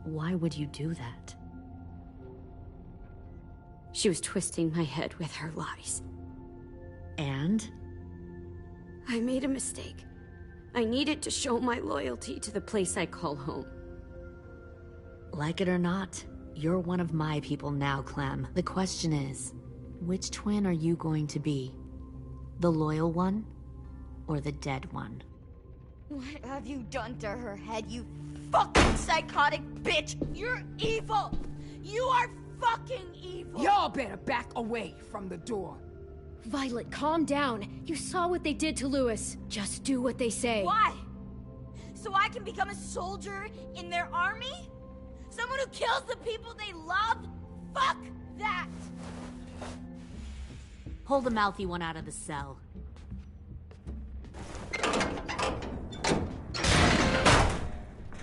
Why would you do that? She was twisting my head with her lies. And? I made a mistake. I needed to show my loyalty to the place I call home. Like it or not, You're one of my people now, Clem. The question is, which twin are you going to be? The loyal one, or the dead one? What have you done to her head, you fucking psychotic bitch? You're evil! You are fucking evil! Y'all better back away from the door. Violet, calm down. You saw what they did to Louis. Just do what they say. Why? So I can become a soldier in their army? Someone who kills the people they love? Fuck that! Pull the mouthy one out of the cell.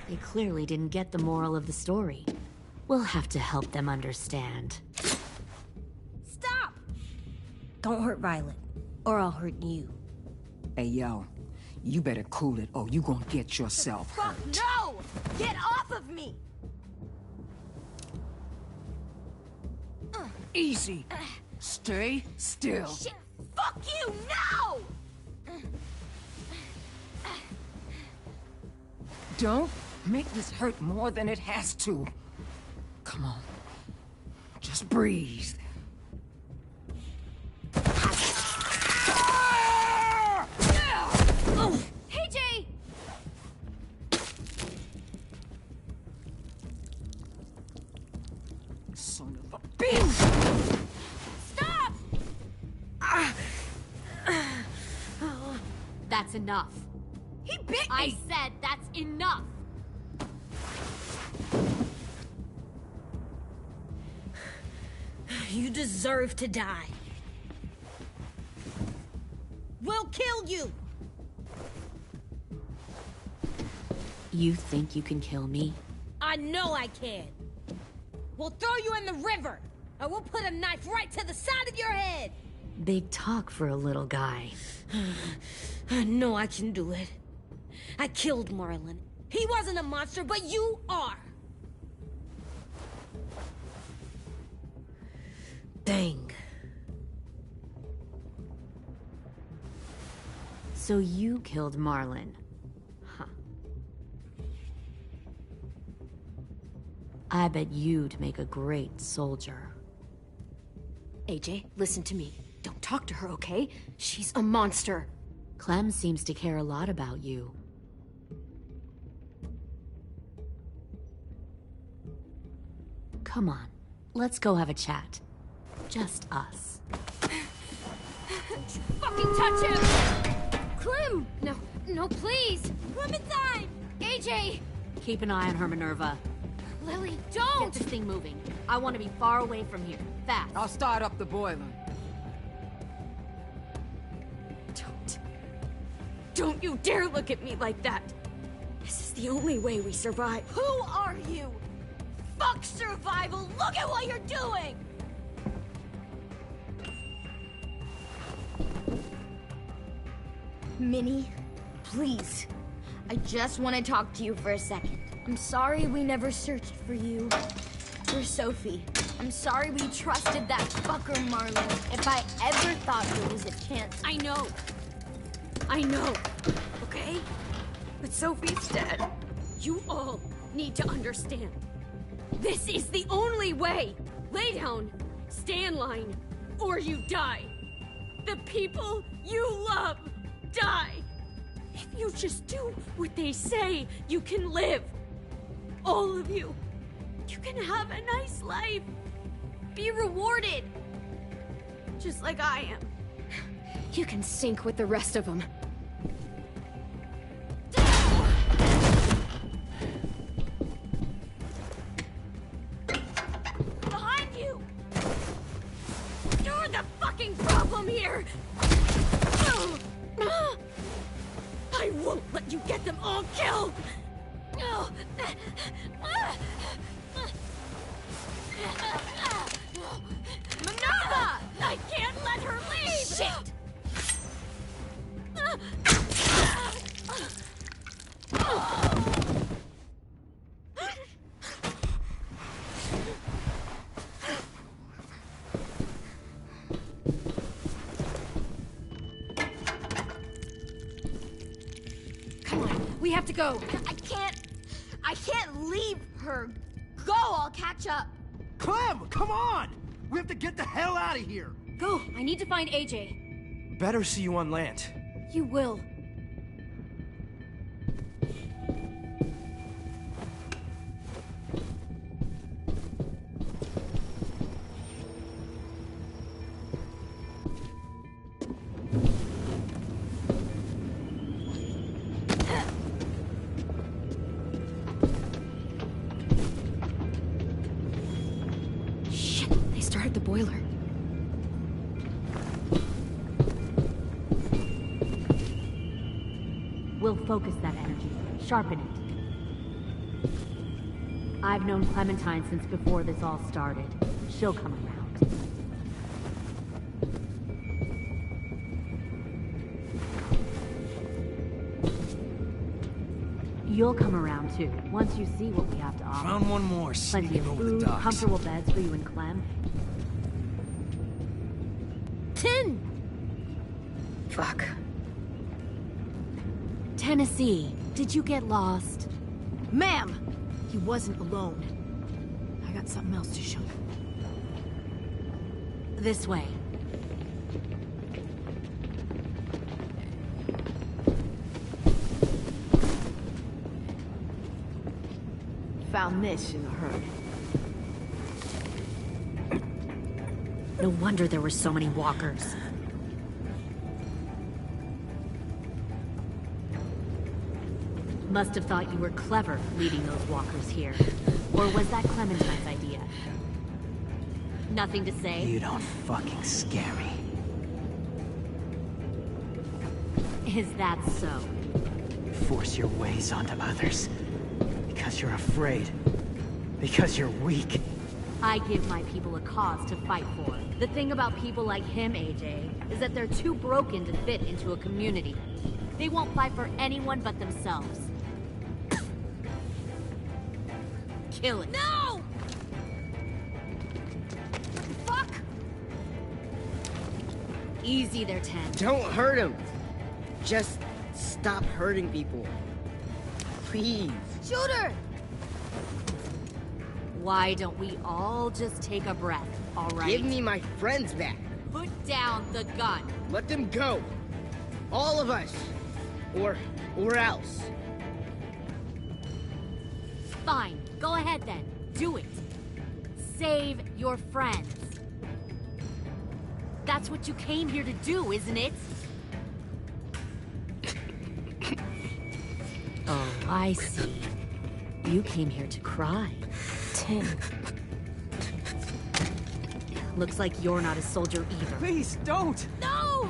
They clearly didn't get the moral of the story. We'll have to help them understand. Stop! Don't hurt Violet, or I'll hurt you. Hey, yo. You better cool it, or you gonna get yourself hurt. Fuck no! Get off of me! Easy. Stay still. Shit! Fuck you! No! Don't make this hurt more than it has to. Come on. Just breathe. Oh! Hey, Jay! Son of a bitch! Stop! That's enough. He bit me! I said that's enough! You deserve to die. We'll kill you! You think you can kill me? I know I can. We'll throw you in the river, and we'll put a knife right to the side of your head. Big talk for a little guy. I know I can do it. I killed Marlon. He wasn't a monster, but you are. Dang. So you killed Marlon. Huh. I bet you'd make a great soldier. AJ, listen to me. Don't talk to her, okay? She's a monster. Clem seems to care a lot about you. Come on, let's go have a chat. Just us. Fucking touch him! Clem! No, please! Clementine! AJ! Keep an eye on her, Minerva. Lily, don't! Get this thing moving. I want to be far away from here. Fast. I'll start up the boiler. Don't you dare look at me like that! This is the only way we survive. Who are you? Fuck survival! Look at what you're doing! Minnie, please. I just want to talk to you for a second. I'm sorry we never searched for you. For Sophie. I'm sorry we trusted that fucker Marlon. If I ever thought there was a chance... I know, okay? But Sophie's dead. You all need to understand. This is the only way! Lay down, stay in line, or you die. The people you love die. If you just do what they say, you can live. All of you. You can have a nice life. Be rewarded. Just like I am. You can sink with the rest of them. Behind you! You're the fucking problem here! I won't let you get them all killed! Minerva! I can't let her leave! Shit! Come on, we have to go. I can't leave her. Go, I'll catch up. Clem, come on! We have to get the hell out of here! Go! I need to find AJ. Better see you on land. You will. The boiler. We'll focus that energy, sharpen it. I've known Clementine since before this all started. She'll come around. You'll come around too, once you see what we have to offer. Found one more Plenty sneaking of over food, the docks. comfortable beds for you and Clem. Tin! Fuck. Tennessee, did you get lost? Ma'am! He wasn't alone. I got something else to show you. This way. Found this in a hurry. No wonder there were so many walkers. Must have thought you were clever leading those walkers here. Or was that Clementine's idea? Nothing to say? You don't fucking scare me. Is that so? Force your ways onto others. Because you're afraid. Because you're weak. I give my people a cause to fight for. The thing about people like him, AJ, is that they're too broken to fit into a community. They won't fight for anyone but themselves. Kill it. No! Fuck! Easy there, Ten. Don't hurt him. Just stop hurting people. Please. Shoot her! Why don't we all just take a breath, all right? Give me my friends back. Put down the gun. Let them go. All of us. Or else. Fine. Go ahead then. Do it. Save your friends. That's what you came here to do, isn't it? Oh, I see. You came here to cry. Tin. Looks like you're not a soldier either. Please, don't! No!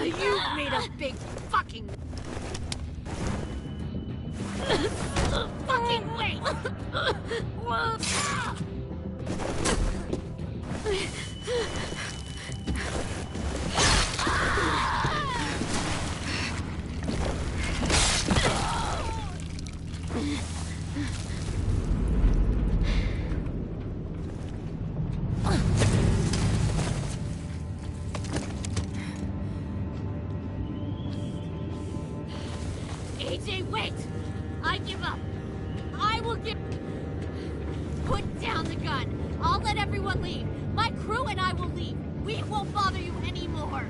You made a big fucking... fucking wait! AJ, wait! I give up. I will give... Put down the gun. I'll let everyone leave. My crew and I will leave. We won't bother you anymore.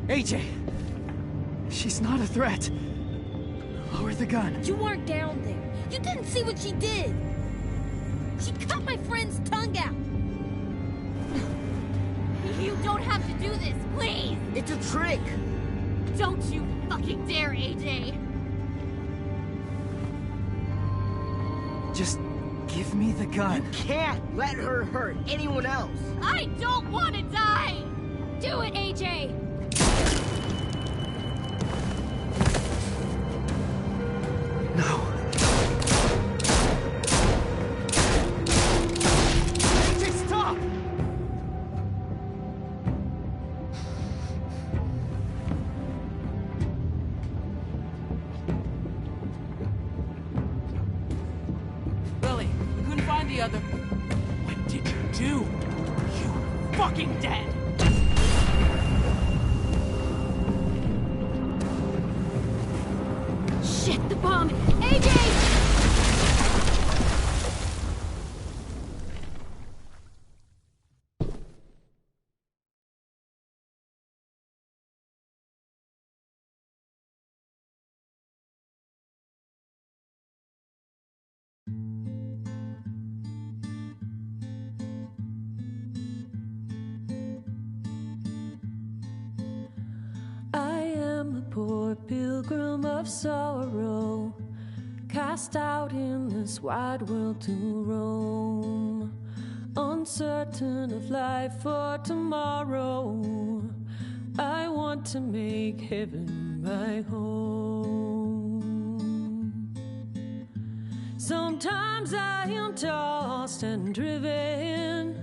AJ! She's not a threat. Lower the gun. You weren't down there. You didn't see what she did. She cut my friend's tongue out. You don't have to do this, please! It's a trick! Don't you fucking dare, AJ! Just give me the gun. You can't let her hurt anyone else. I don't want to die! Do it, AJ! No. AJ, stop! Lily, we couldn't find the other. What did you do? You fucking dead! Shit, the bomb! AJ! I am a poor pilgrim of sorrow, cast out in this wide world to roam, uncertain of life for tomorrow. I want to make heaven my home. Sometimes I am tossed and driven,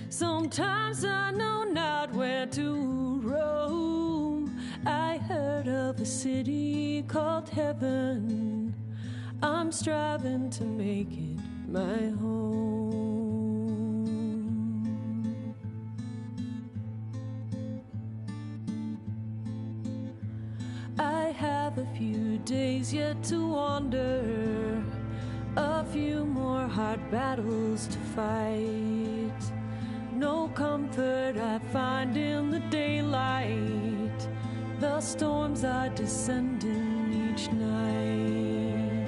sometimes I know not where to roam. I heard of a city called heaven, I'm striving to make it my home. I have a few days yet to wander, a few more hard battles to fight. No comfort I find in the daylight, the storms are descending each night.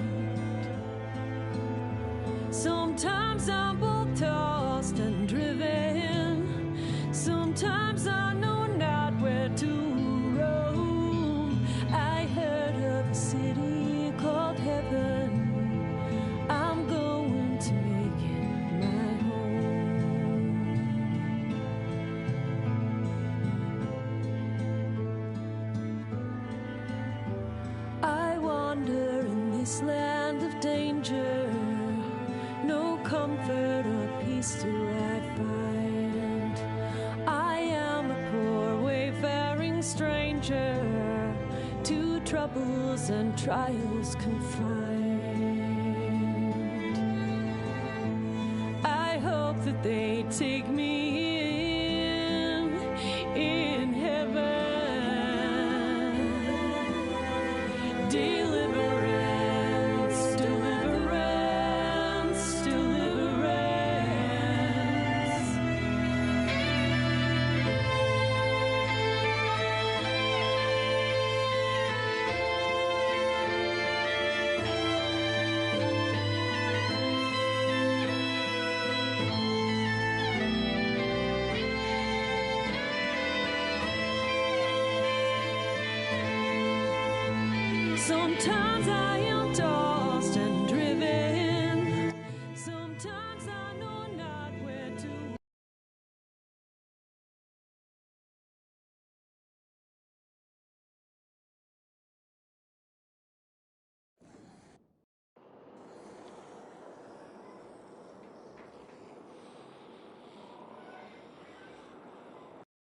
Sometimes I'm both tossed and driven, sometimes I know not where to roam. I heard of a city called heaven, I'm going to make it my home. I wander in this land of danger, no comfort or peace do I find. I am a poor wayfaring stranger, to troubles and trials confined. I hope that they take me in heaven. Deliverance, deliverance, deliverance. Sometimes I